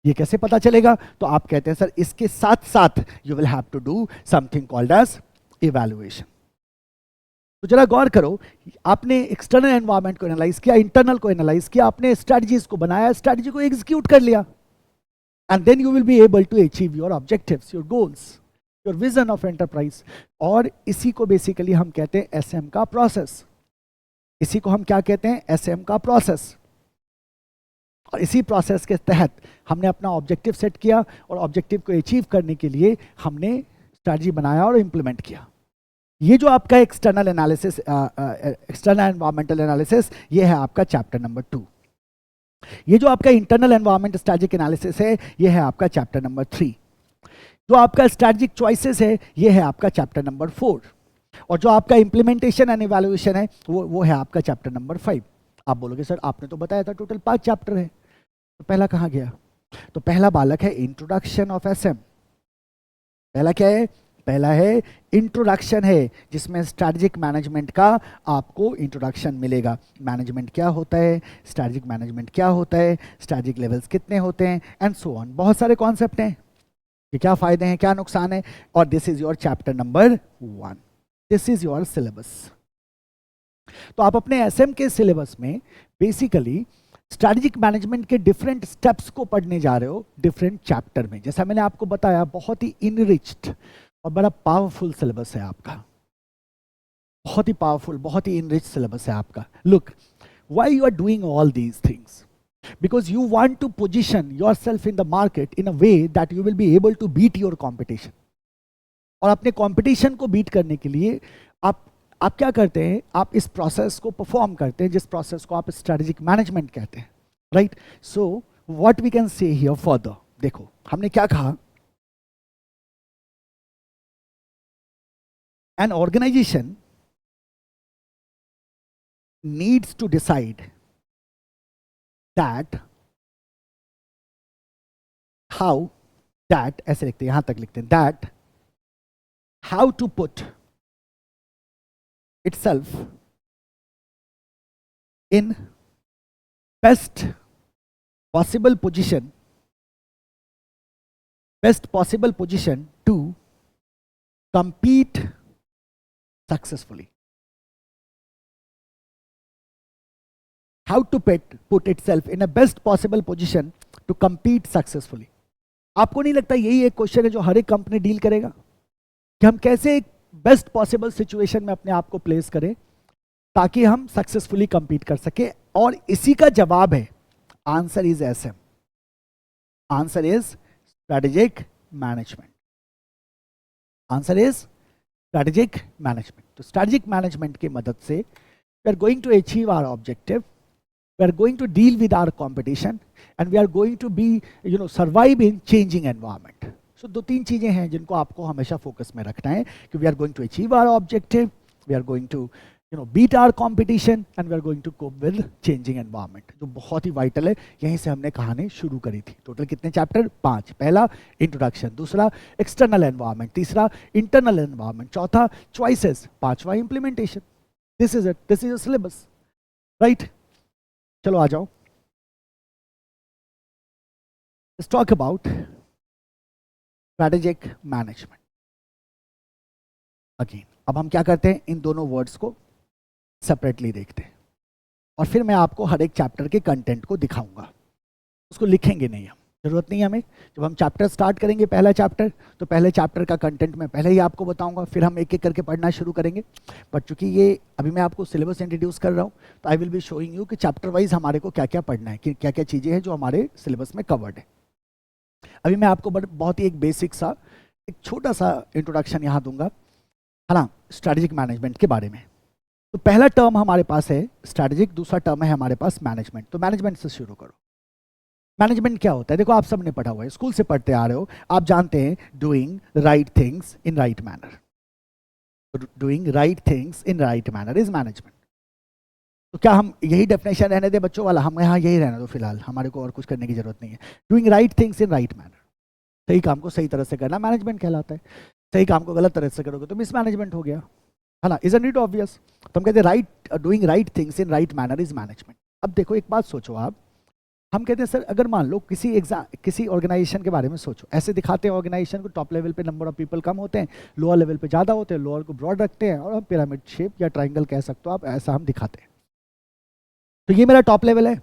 ये कैसे पता चलेगा? तो आप कहते हैं सर इसके साथ साथ you will have to do something called as evaluation. तो जरा गौर करो, आपने एक्सटर्नल एनवायरनमेंट को एनालाइज किया, इंटरनल को एनालाइज किया, आपने स्ट्रैटेजीज को बनाया, स्ट्रैटेजी को एग्जीक्यूट कर लिया, and then you will be able to achieve your objectives, your goals, your vision of enterprise। और इसी को बेसिकली हम कहते हैं एसएम का प्रोसेस। इसी को हम क्या कहते हैं? एसएम का प्रोसेस। और इसी प्रोसेस के तहत हमने अपना ऑब्जेक्टिव सेट किया, और ऑब्जेक्टिव को अचीव करने के लिए हमने स्ट्रैटेजी बनाया और इंप्लीमेंट किया। ये जो आपका external analysis, external environmental analysis, ये है आपका चैप्टर नंबर 2। ये जो आपका इंटरनल एनवायरनमेंट स्ट्रैटेजिक एनालिसिस है, ये है आपका चैप्टर नंबर 3। जो आपका स्ट्रैटेजिक चॉइसेस है, ये है आपका चैप्टर नंबर 4। और जो आपका इंप्लीमेंटेशन एंड इवैल्यूएशन है, वो है आपका चैप्टर नंबर 5। आप बोलोगे सर आपने तो बताया था टोटल 5 चैप्टर है, तो पहला कहाँ गया? तो पहला बालक है इंट्रोडक्शन ऑफ एसएम। पहला क्या है? पहला है इंट्रोडक्शन है, जिसमें स्ट्रैटेजिक मैनेजमेंट का आपको इंट्रोडक्शन मिलेगा। मैनेजमेंट क्या होता है, स्ट्रैटेजिक मैनेजमेंट क्या होता है, स्ट्रैटेजिक लेवल्स कितने होते हैं, एंड सो ऑन। बहुत सारे कॉन्सेप्ट हैं कि क्या फायदे हैं, क्या नुकसान है। और this is your chapter number 1, this is your syllabus. तो आप अपने एसएम के सिलेबस में बेसिकली स्ट्रैटेजिक मैनेजमेंट के डिफरेंट स्टेप्स को पढ़ने जा रहे हो डिफरेंट चैप्टर में। जैसा मैंने आपको बताया, बहुत ही इनरिच्ड और बड़ा पावरफुल सिलेबस है आपका, बहुत ही पावरफुल, बहुत ही इनरिच सिलेबस है आपका। Look, why you are doing all these things? Because you want to position yourself in the market in a way that you will be able to beat your competition. और अपने competition को beat करने के लिए आप क्या करते हैं? आप इस प्रोसेस को परफॉर्म करते हैं, जिस प्रोसेस को आप स्ट्रैटेजिक मैनेजमेंट कहते हैं, right. So what we can say here further, देखो हमने क्या कहा, an organization needs to decide that how, that ऐसे लिखते हैं, यहां तक लिखते हैं, that how to put itself in best possible position to compete successfully. How to put itself in a best possible position to compete successfully. आपको नहीं लगता यही एक क्वेश्चन है जो हर एक कंपनी डील करेगा कि हम कैसे एक बेस्ट पॉसिबल सिचुएशन में अपने आप को प्लेस करें ताकि हम सक्सेसफुली compete कर सके। और इसी का जवाब है, answer is SM, answer is strategic management, answer is strategic management. तो स्ट्रेटेजिक मैनेजमेंट की मदद से we are going to achieve our objective, we are going to deal with our competition and we are going to be survive in changing environment. So दो तीन चीजें हैं जिनको आपको हमेशा फोकस में रखना है कि we are going to achieve our objective, we are going to beat our competition and we are going to cope with changing environment, जो बहुत ही वाइटल है। यहीं से हमने कहानी शुरू करी थी। टोटल कितने चैप्टर? 5। पहला इंट्रोडक्शन, दूसरा एक्सटर्नल एनवायरनमेंट, तीसरा इंटरनल एनवायरनमेंट, चौथा चॉइसेस, पांचवा implementation. This is it, this is your syllabus, right? चलो आ जाओ, let's talk about strategic management. Again अब हम क्या करते हैं, इन दोनों वर्ड्स को सेपरेटली देखते हैं और फिर मैं आपको हर एक चैप्टर के कंटेंट को दिखाऊंगा। उसको लिखेंगे नहीं हम, जरूरत नहीं है हमें। जब हम चैप्टर स्टार्ट करेंगे पहला चैप्टर, तो पहले चैप्टर का कंटेंट मैं पहले ही आपको बताऊंगा, फिर हम एक एक करके पढ़ना शुरू करेंगे। बट चूंकि ये अभी मैं आपको सिलेबस इंट्रोड्यूस कर रहा हूँ, तो I will be showing you कि चैप्टर वाइज हमारे को क्या क्या पढ़ना है, कि क्या क्या चीज़ें हैं जो हमारे सिलेबस में कवर्ड है। अभी मैं आपको बहुत ही एक बेसिक सा, एक छोटा सा इंट्रोडक्शन यहाँ दूंगा, है ना, स्ट्रेटेजिक मैनेजमेंट के बारे में। तो पहला टर्म हमारे पास है स्ट्रेटेजिक, दूसरा टर्म है हमारे पास मैनेजमेंट। तो मैनेजमेंट से शुरू करो। मैनेजमेंट क्या होता है? देखो, आप सबने पढ़ा हुआ है, स्कूल से पढ़ते आ रहे हो, आप जानते हैं doing right things in right manner. Doing right things in right manner is management. तो क्या हम यही डेफिनेशन रहने दे बच्चों वाला, हम यहाँ यही रहने दो फिलहाल, हमारे को और कुछ करने की जरूरत नहीं है। Doing right things in right manner, सही काम को सही तरह से करना मैनेजमेंट कहलाता है। सही काम को गलत तरह से करोगे तो मिसमैनेजमेंट हो गया, है ना? Isn't it obvious? तो हम कहते हैं right, doing right things in right manner is management. अब देखो एक बात सोचो आप, हम कहते हैं सर अगर मान लो किसी ऑर्गेनाइजेशन के बारे में सोचो, ऐसे दिखाते हैं ऑर्गेनाइजेशन को, टॉप लेवल पे नंबर ऑफ पीपल कम होते हैं, लोअर लेवल पे ज़्यादा होते हैं, लोअर को ब्रॉड रखते हैं, और हम पिरामिड शेप या ट्राइंगल कह सकते हो आप, ऐसा हम दिखाते हैं। तो ये मेरा टॉप लेवल है,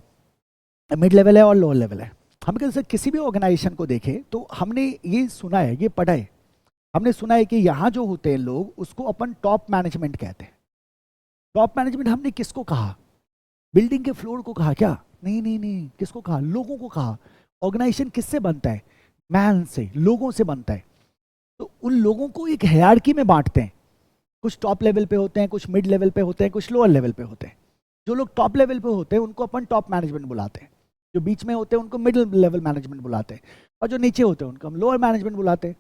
मिड लेवल है और लोअर लेवल है। हम कहते सर किसी भी ऑर्गेनाइजेशन को देखें तो हमने ये सुना है, ये पढ़ा है, हमने सुना है कि यहाँ जो होते हैं लोग, उसको अपन टॉप मैनेजमेंट कहते हैं। टॉप मैनेजमेंट हमने किसको कहा? बिल्डिंग के फ्लोर को कहा क्या? नहीं नहीं नहीं, किसको कहा? लोगों को कहा। ऑर्गेनाइजेशन किससे बनता है? मैन से, लोगों से बनता है। तो उन लोगों को एक हायरार्की में बांटते हैं, कुछ टॉप लेवल पे होते हैं, कुछ मिड लेवल पे होते हैं, कुछ लोअर लेवल पे होते हैं। जो लोग टॉप लेवल पे होते हैं उनको अपन टॉप मैनेजमेंट बुलाते हैं, जो बीच में होते हैं उनको मिडिल लेवल मैनेजमेंट बुलाते हैं, और जो नीचे होते हैं उनको हम लोअर मैनेजमेंट बुलाते हैं।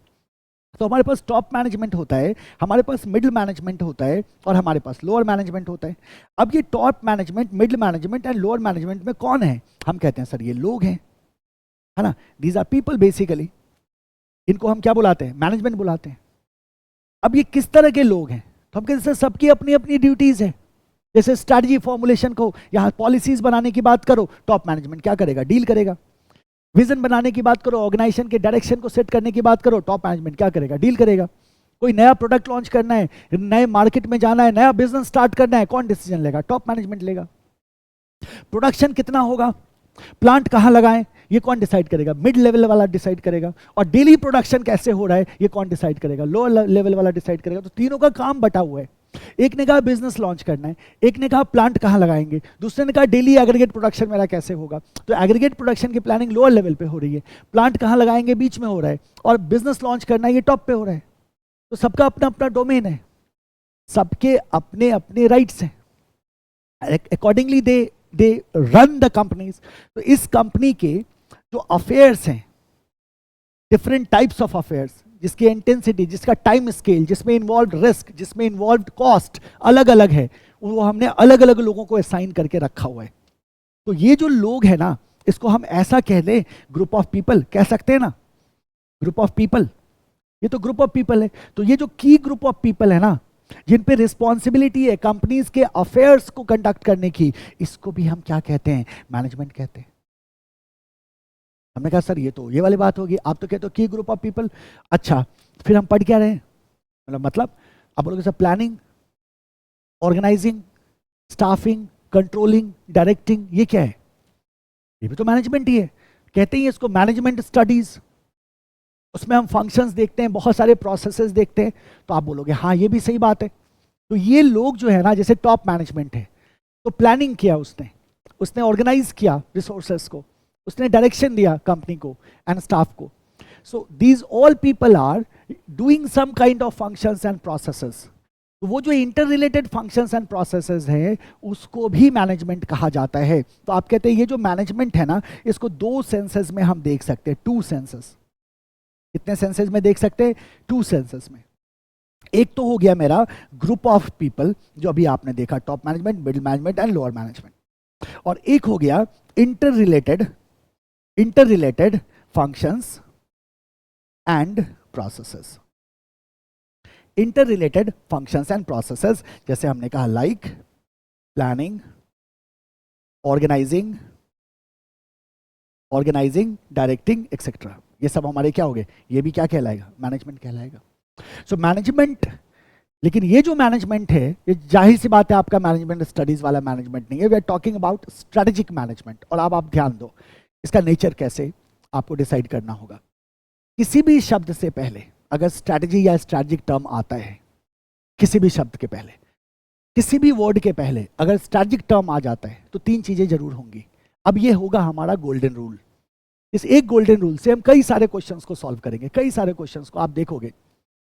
तो हमारे पास टॉप मैनेजमेंट होता है, हमारे पास मिडिल मैनेजमेंट होता है, और हमारे पास लोअर मैनेजमेंट होता है। अब ये top management, middle management and lower management में कौन है? हम कहते हैं सर ये लोग हैं, है ना? These are people basically. इनको हम क्या बुलाते हैं? मैनेजमेंट बुलाते हैं। अब ये किस तरह के लोग हैं? तो हम कहते हैं सर सबकी अपनी अपनी ड्यूटीज है। जैसे स्ट्रैटेजी फॉर्मुलेशन को, यहाँ पॉलिसीज बनाने की बात करो, टॉप मैनेजमेंट क्या करेगा? डील करेगा। विजन बनाने की बात करो, ऑर्गेनाइजेशन के डायरेक्शन को सेट करने की बात करो, टॉप मैनेजमेंट क्या करेगा? डील करेगा। कोई नया प्रोडक्ट लॉन्च करना है, नए मार्केट में जाना है, नया बिजनेस स्टार्ट करना है, कौन डिसीजन लेगा? टॉप मैनेजमेंट लेगा। प्रोडक्शन कितना होगा, प्लांट कहाँ लगाएं, ये कौन डिसाइड करेगा? मिड लेवल वाला डिसाइड करेगा। और डेली प्रोडक्शन कैसे हो रहा है, ये कौन डिसाइड करेगा? लोअर लेवल वाला डिसाइड करेगा। तो तीनों का काम बटा हुआ है। एक ने कहा बिजनेस लॉन्च करना है, एक ने कहा प्लांट कहाँ लगाएंगे, दूसरे ने कहा डेली एग्रीगेट प्रोडक्शन मेरा कैसे होगा। तो एग्रीगेट प्रोडक्शन की प्लानिंग लोअर लेवल पे हो रही है, प्लांट कहाँ लगाएंगे बीच में हो रहा है, और बिजनेस लॉन्च करना है ये टॉप पे हो रहा है। तो सबका अपना अपना डोमेन है, सबके अपने अपने राइट्स हैं। Accordingly they run the companies. तो इस कंपनी के जो अफेयर्स हैं, डिफरेंट टाइप्स ऑफ अफेयर्स, जिसकी इंटेंसिटी, जिसका टाइम स्केल, जिसमें इन्वॉल्व रिस्क, जिसमें इन्वॉल्व कॉस्ट अलग अलग है, वो हमने अलग अलग लोगों को असाइन करके रखा हुआ है। तो ये जो लोग हैं ना, इसको हम ऐसा कह दें, ग्रुप ऑफ पीपल कह सकते हैं ना, ग्रुप ऑफ पीपल, ये तो ग्रुप ऑफ पीपल है। तो ये जो की ग्रुप ऑफ पीपल है ना, जिन पे रिस्पॉन्सिबिलिटी है कंपनीज के अफेयर्स को कंडक्ट करने की, इसको भी हम क्या कहते हैं? मैनेजमेंट कहते हैं। हमने कहा सर ये तो ये वाली बात होगी, आप तो कहते हो की ग्रुप ऑफ पीपल। अच्छा, फिर हम पढ़ क्या रहे हैं? मतलब आप बोलोगे sir planning, organising, staffing, controlling, directing, ये क्या है? ये भी तो मैनेजमेंट ही है। कहते हैं इसको मैनेजमेंट स्टडीज। उसमें हम फंक्शंस देखते हैं, बहुत सारे प्रोसेसेस देखते हैं। तो आप बोलोगे हाँ ये भी सही बात है, तो ये लोग जो है ना, जैसे टॉप मैनेजमेंट है, तो प्लानिंग किया उसने, उसने ऑर्गेनाइज किया रिसोर्सेस को, उसने डायरेक्शन दिया कंपनी को एंड स्टाफ को. So these all people are doing some kind of functions and processes. तो वो जो inter related functions and processes हैं उसको भी मैनेजमेंट कहा जाता है. तो आप कहते हैं ये जो मैनेजमेंट है ना, इसको दो सेंसेस में हम देख सकते हैं, टू सेंसेस. कितने सेंसेस में देख सकते हैं? टू सेंसेस में. एक तो हो गया मेरा ग्रुप ऑफ पीपल जो अभी आपने देखा, top management, middle management and lower management. और एक हो गया inter related functions and processes. Inter related functions and processes जैसे हमने कहा like planning, organising, directing etcetera. ये सब हमारे क्या हो गए? ये भी क्या कहलाएगा? मैनेजमेंट कहलाएगा. सो मैनेजमेंट, लेकिन ये जो मैनेजमेंट है ये जाहिर सी बात है आपका मैनेजमेंट स्टडीज वाला मैनेजमेंट नहीं है. We are talking about strategic management. और अब आप ध्यान दो, इसका नेचर कैसे आपको डिसाइड करना होगा. किसी भी शब्द से पहले अगर स्ट्रैटेजी या स्ट्रैटेजिक टर्म आता है, किसी भी शब्द के पहले, किसी भी वर्ड के पहले अगर स्ट्रैटेजिक टर्म आ जाता है तो तीन चीजें जरूर होंगी. अब ये होगा हमारा गोल्डन रूल. इस एक गोल्डन रूल से हम कई सारे क्वेश्चंस को सॉल्व करेंगे. कई सारे क्वेश्चंस को आप देखोगे,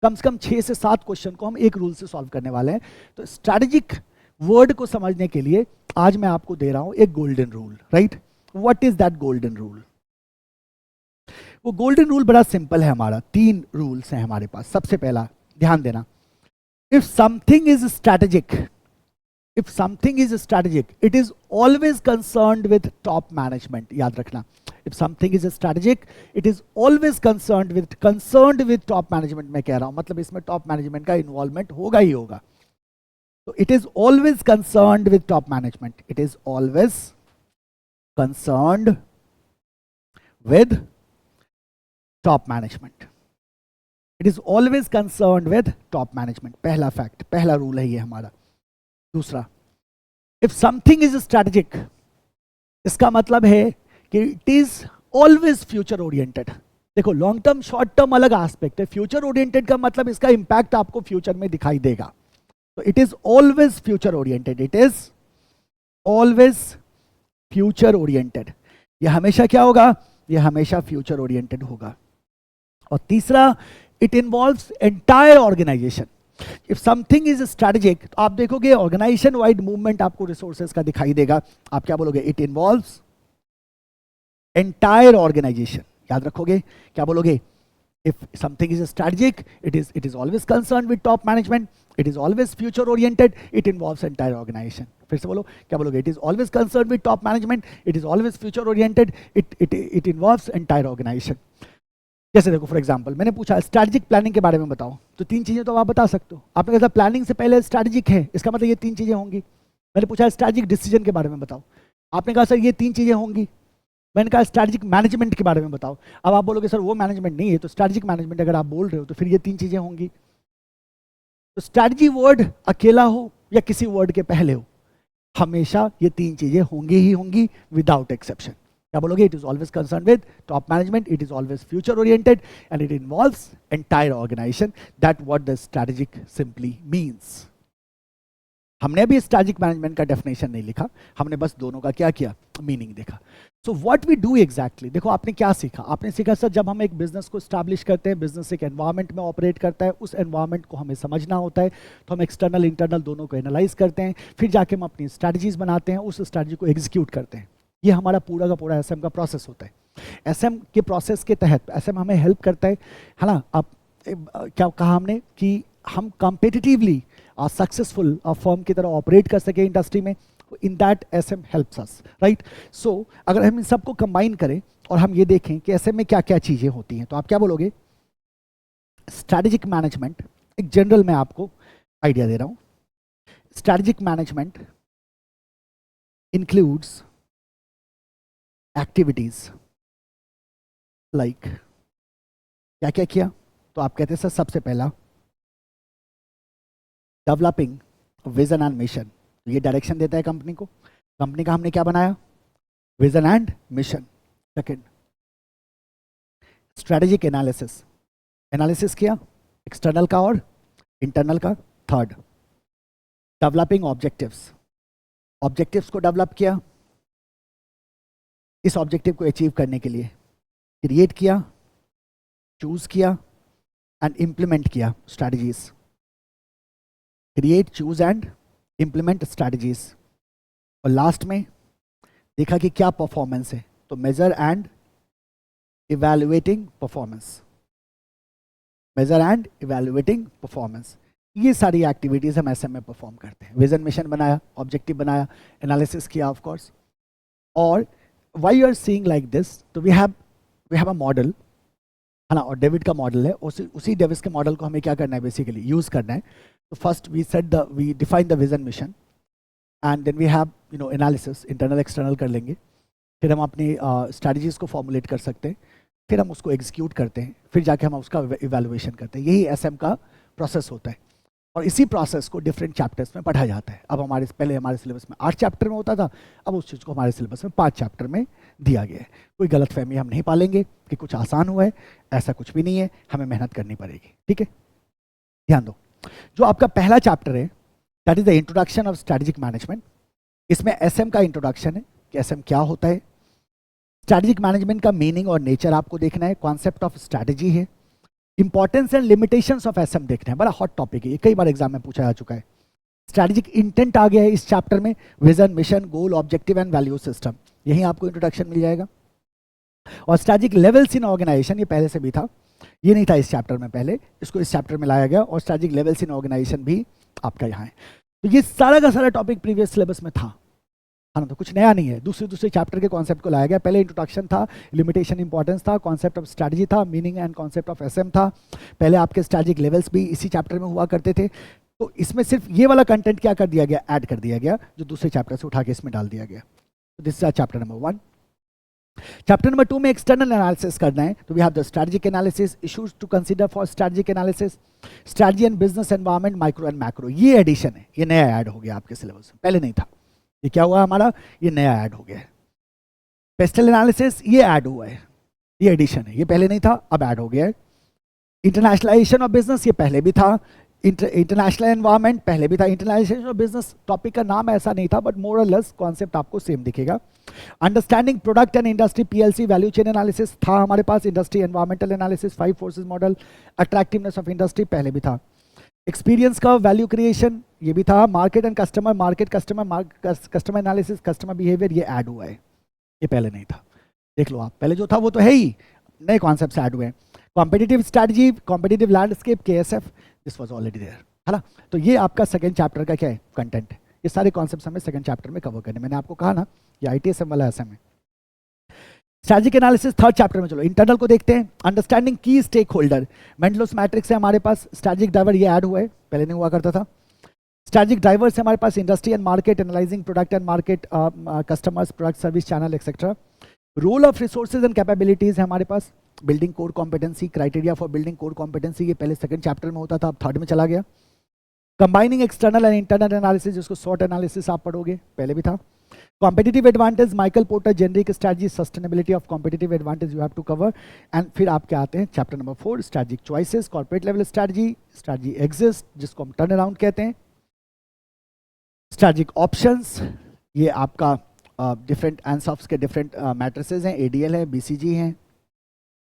कम से कम 6 से 7 क्वेश्चन को हम एक रूल से सॉल्व करने वाले हैं. तो स्ट्रैटेजिक वर्ड को समझने के लिए आज मैं आपको दे रहा हूं एक golden rule. Right? What is that golden rule? वो गोल्डन रूल बड़ा सिंपल है हमारा. 3 रूल्स हैं हमारे पास. सबसे पहला ध्यान देना, if something is strategic, it is always concerned with top management. याद रखना, if something is strategic it is always concerned with top management. मैं कह रहा हूं मतलब इसमें टॉप मैनेजमेंट का इन्वॉल्वमेंट होगा ही होगा. तो it is always concerned with top management. It is always concerned with top management. It is always concerned with top management. पहला फैक्ट, पहला रूल है ये हमारा. दूसरा, इफ समथिंग इज स्ट्रैटेजिक, इसका मतलब है कि it is always future oriented. देखो, लॉन्ग टर्म शॉर्ट टर्म अलग एस्पेक्ट है. फ्यूचर ओरिएंटेड का मतलब इसका इंपैक्ट आपको फ्यूचर में दिखाई देगा. तो it is always future oriented. It is always future oriented. ये हमेशा क्या होगा? ये हमेशा फ्यूचर ओरिएंटेड होगा. और तीसरा, it involves entire organisation. If something is strategic तो आप देखोगे ऑर्गेनाइजेशन वाइड मूवमेंट आपको रिसोर्सेज का दिखाई देगा. आप क्या बोलोगे? It involves entire organisation. याद रखोगे, क्या बोलोगे? If something is strategic it is always concerned with top management. It is always future oriented. It involves entire organisation. फिर से बोलो, क्या बोलोगे? It is always concerned with top management. It is always future oriented. It involves entire organisation. जैसे देखो, for example मैंने पूछा strategic planning के बारे में बताओ, तो 3 चीजें तो आप बता सकते हो. आपने कहा प्लानिंग से पहले स्ट्रैटेजिक है, इसका मतलब ये 3 चीजें होंगी. मैंने पूछा स्ट्रैटेजिक डिसीजन के बारे में बताओ, आपने कहा सर ये 3 चीजें होंगी. मैंने कहा स्ट्रैटेजिक मैनेजमेंट के बारे में बताओ, अब आप बोलोगे सर वो मैनेजमेंट नहीं है, तो स्ट्रैटेजिक मैनेजमेंट अगर आप बोल रहे हो तो फिर ये 3 चीजें होंगी. तो स्ट्रैटेजी वर्ड अकेला हो या किसी वर्ड के पहले हो, हमेशा ये 3 चीजें होंगी ही होंगी विदाउट एक्सेप्शन. क्या बोलोगे? It is always concern with top management. It is always future oriented and it involves entire organisation. That what the strategic simply means. हमने अभी स्ट्रैटेजिक मैनेजमेंट का डेफिनेशन नहीं लिखा, हमने बस दोनों का क्या किया? मीनिंग देखा. So what we do exactly, देखो आपने क्या सीखा? आपने सीखा सर जब हम एक बिजनेस को स्टैब्लिश करते हैं, बिजनेस एक एनवायरनमेंट में ऑपरेट करता है, उस एनवायरनमेंट को हमें समझना होता है, तो हम एक्सटर्नल इंटरनल दोनों को एनालाइज करते हैं, फिर जाके हम अपनी स्ट्रैटेजीज बनाते हैं, उस स्ट्रैटेजी को एग्जीक्यूट करते हैं. ये हमारा पूरा का पूरा एसएम का प्रोसेस होता है. एसएम के प्रोसेस के तहत एसएम हमें हेल्प करता है ना. आप क्या कहा हमने कि हम कॉम्पिटिटिवली सक्सेसफुल फर्म की तरह ऑपरेट कर सके इंडस्ट्री में. In that SM helps us, right. So अगर हम इन सबको कंबाइन करें और हम ये देखें कि एसएम में क्या क्या चीजें होती हैं, तो आप क्या बोलोगे? स्ट्रैटेजिक मैनेजमेंट, एक जनरल मैं आपको आइडिया दे रहा हूं. Strategic management includes activities like, क्या क्या किया? तो आप कहते हैं सर सबसे पहला डेवलपिंग विजन एंड मिशन. ये डायरेक्शन देता है कंपनी को. कंपनी का हमने क्या बनाया? Vision and mission. Second, strategic analysis, analysis किया एक्सटर्नल का और इंटरनल का. थर्ड, डेवलपिंग ऑब्जेक्टिव्स, ऑब्जेक्टिव्स को डेवलप किया, इस ऑब्जेक्टिव को अचीव करने के लिए क्रिएट किया, चूज किया एंड इंप्लीमेंट किया strategies, create, choose and implement strategies, और लास्ट में देखा कि क्या परफॉर्मेंस है, तो measure and evaluating performance, measure and evaluating performance. ये सारी एक्टिविटीज हम एसएम में परफॉर्म करते हैं। विजन मिशन बनाया, ऑब्जेक्टिव बनाया, एनालिसिस किया ऑफ कोर्स। और why you are seeing like this, तो वी हैव अ मॉडल, है ना, और डेविड का मॉडल है, उसी डेविड के मॉडल को हमें क्या करना है, बेसिकली यूज करना है। तो first we define the vision mission and then we have analysis, internal external कर लेंगे, फिर हम अपनी स्ट्रैटेजीज को फॉर्मुलेट कर सकते हैं, फिर हम उसको एग्जीक्यूट करते हैं, फिर जाके हम उसका इवैल्यूएशन करते हैं। यही एसएम का प्रोसेस होता है और इसी प्रोसेस को डिफरेंट चैप्टर्स में पढ़ाया जाता है। अब पहले हमारे सिलेबस में 8 चैप्टर में होता था, अब उस चीज़ को हमारे सिलेबस में 5 चैप्टर में दिया गया है। कोई गलतफहमी हम नहीं पालेंगे कि कुछ आसान हुआ है, ऐसा कुछ भी नहीं है, हमें मेहनत करनी पड़ेगी। ठीक है, ध्यान दो। जो आपका पहला चैप्टर है that is the introduction of strategic management. इसमें एसएम का इंट्रोडक्शन है कि एसएम क्या होता है, स्ट्रैटेजिक मैनेजमेंट का मीनिंग और नेचर आपको देखना है, कॉन्सेप्ट ऑफ स्ट्रैटेजी है, importance and limitations of SM देखना है, बड़ा हॉट टॉपिक है, ये कई बार एग्जाम में पूछा जा चुका है। स्ट्रैटेजिक इंटेंट आ गया है इस चैप्टर में, vision, mission, goal, objective and value system, यही आपको इंट्रोडक्शन मिल जाएगा। और स्ट्रैटेजिक लेवल्स इन ऑर्गेनाइजेशन, ये पहले से भी था, ये नहीं था इस चैप्टर में पहले, इसको इस चैप्टर में लाया गया। और स्ट्रैटेजिक लेवल्स इन ऑर्गेनाइजेशन भी आपका यहाँ है। तो ये सारा का सारा टॉपिक प्रीवियस सिलेबस में था, है ना, तो कुछ नया नहीं है। दूसरे चैप्टर के कॉन्सेप्ट को लाया गया। पहले इंट्रोडक्शन था, लिमिटेशन, इंपॉर्टेंस था, कॉन्सेप्ट ऑफ स्ट्रैटेजी था, meaning and concept of SM था। पहले आपके स्ट्रैटेजिक लेवल्स भी इसी चैप्टर में हुआ करते थे। तो इसमें सिर्फ ये वाला कंटेंट क्या कर दिया गया, ऐड कर दिया गया, जो दूसरे चैप्टर से उठा के इसमें डाल दिया गया। तो this is chapter number 1। Chapter number 2 में एक्सटर्नल एनालिसिस करना है, तो we have the strategic analysis, issues to consider for strategic analysis, strategy and business environment, micro and macro. ये एडिशन है, ये नया ऐड हो गया आपके सिलेबस में, पहले नहीं था। ये क्या हुआ हमारा, ये नया ऐड हो गया है। पेस्टल एनालिसिस ये ऐड हुआ है, ये एडिशन है, ये पहले नहीं था, अब ऐड हो गया है। इंटरनेशनलाइजेशन ऑफ बिजनेस, ये पहले भी था। इंटरनेशनल एनवायरनमेंट पहले भी था। इंटरनेशनलाइजेशन ऑफ बिजनेस टॉपिक का नाम ऐसा नहीं था, बट मोर और लेस कॉन्सेप्ट आपको सेम दिखेगा। Understanding product and industry PLC, value chain analysis था हमारे पास। Industry environmental analysis, 5 forces model, attractiveness of industry पहले भी था। एक्सपीरियंस का वैल्यू क्रिएशन ये भी था। Market and customer, customer analysis, customer behaviour, ये ऐड हुआ है, ये पहले नहीं था। देख लो आप, पहले जो था वो तो है ही, नए कॉन्सेप्ट्स ऐड हुए हैं। Competitive strategy, competitive landscape, KSF, this was already there, है ना। तो ये आपका सेकंड चैप्टर का क्या है, कंटेंट है। ये सारे कॉन्सेप्ट्स हमें सेकंड चैप्टर में कवर करने, मैंने आपको कहा ना, ये आईटीएसएम वाला एसएम है। स्ट्रैटेजिक एनालिसिस थर्ड चैप्टर में। चलो इंटरनल को देखते हैं। अंडरस्टैंडिंग की स्टेक होल्डर, मेंडलोस मैट्रिक्स है हमारे पास। स्ट्रैटेजिक ड्राइवर ये ऐड हुआ है, पहले नहीं हुआ करता था। स्ट्रैटेजिक ड्राइवर से हमारे पास industry and market, analysing product and market, customers, product, service, channel, etcetera. Role of resources and capabilities है हमारे पास। Building core competency, criteria for building core competency, ये पहले सेकंड चैप्टर में होता था, अब थर्ड में चला गया। Combining external and internal analysis, जिसको सॉर्ट एनालिसिस आप पढ़ोगे, पहले भी था। Competitive advantage, Michael Porter, generic strategy, sustainability of competitive advantage you have to cover. And फिर आपके आते हैं chapter number 4, strategic choices, corporate level strategy exist, जिसको हम टर्न अराउंड कहते हैं। स्ट्रैटेजिक ऑप्शंस, ये आपका डिफरेंट एंसॉफ्स के डिफरेंट मैट्रिसेस हैं, एडीएल है, बीसीजी हैं।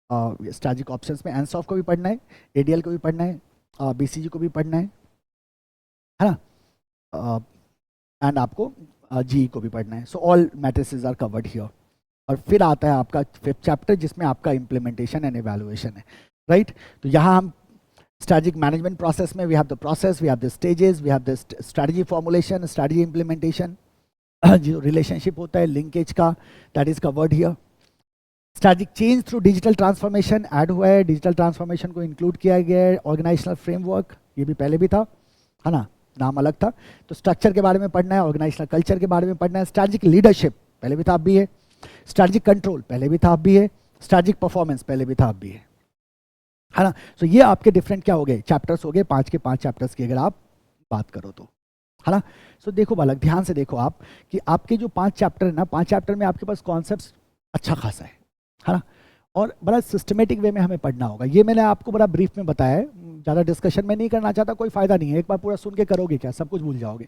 स्ट्रैटेजिक ऑप्शंस में एंसॉफ को भी पढ़ना है, एडीएल को भी पढ़ना है, बीसीजी को भी पढ़ना है ना, एंड आपको जी को भी पढ़ना है। So all matrices are covered here. और फिर आता है आपका 5th चैप्टर, जिसमें आपका इम्प्लीमेंटेशन एंड इवैल्यूएशन है, राइट। तो यहाँ हम स्ट्रैटेजिक मैनेजमेंट प्रोसेस में we have the process, we have the stages, we have the strategy formulation, strategy implementation, जो रिलेशनशिप होता है लिंकेज का, that is covered here. Strategic change through digital transformation add हुआ है, डिजिटल ट्रांसफॉर्मेशन को include किया गया है। ऑर्गेनाइजेशनल फ्रेमवर्क, ये भी पहले भी था, है ना, नाम अलग था। तो स्ट्रक्चर के बारे में पढ़ना है, ऑर्गेनाइजेशनल कल्चर के बारे में पढ़ना है। स्ट्रैटेजिक लीडरशिप पहले भी था, अब भी है। स्ट्रैटेजिक कंट्रोल पहले भी था, अब भी है। स्ट्रैटेजिक परफॉर्मेंस पहले भी था, अब भी है ना। सो ये आपके डिफरेंट क्या हो गए, चैप्टर्स हो गए, 5 के 5 चैप्टर्स की अगर आप बात करो तो, है ना। सो देखो बालक, ध्यान से देखो आप कि आपके जो 5 चैप्टर है ना, 5 चैप्टर में आपके पास कॉन्सेप्ट अच्छा खासा है ना, और बड़ा सिस्टमेटिक वे में हमें पढ़ना होगा। ये मैंने आपको बड़ा ब्रीफ में बताया है, ज़्यादा डिस्कशन में नहीं करना चाहता, कोई फ़ायदा नहीं है, एक बार पूरा सुन के करोगे क्या, सब कुछ भूल जाओगे।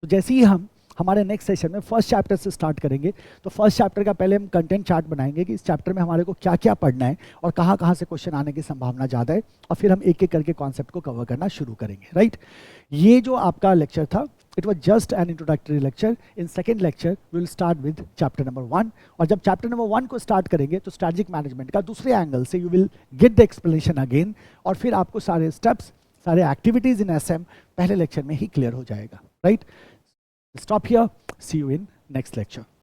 तो जैसे ही हम हमारे नेक्स्ट सेशन में फर्स्ट चैप्टर से स्टार्ट करेंगे, तो फर्स्ट चैप्टर का पहले हम कंटेंट चार्ट बनाएंगे कि इस चैप्टर में हमारे को क्या क्या पढ़ना है और कहाँ कहाँ से क्वेश्चन आने की संभावना ज़्यादा है, और फिर हम एक एक करके कॉन्सेप्ट को कवर करना शुरू करेंगे, राइट। ये जो आपका लेक्चर था, it was just an introductory lecture. In second lecture will start with chapter number 1, और जब चैप्टर नंबर 1 को स्टार्ट करेंगे तो स्ट्रैटेजिक मैनेजमेंट का दूसरे एंगल से you will get the explanation again, और फिर आपको सारे स्टेप्स, सारे एक्टिविटीज इन एसएम पहले लेक्चर में ही क्लियर हो जाएगा, right. Stop here. See you in next lecture.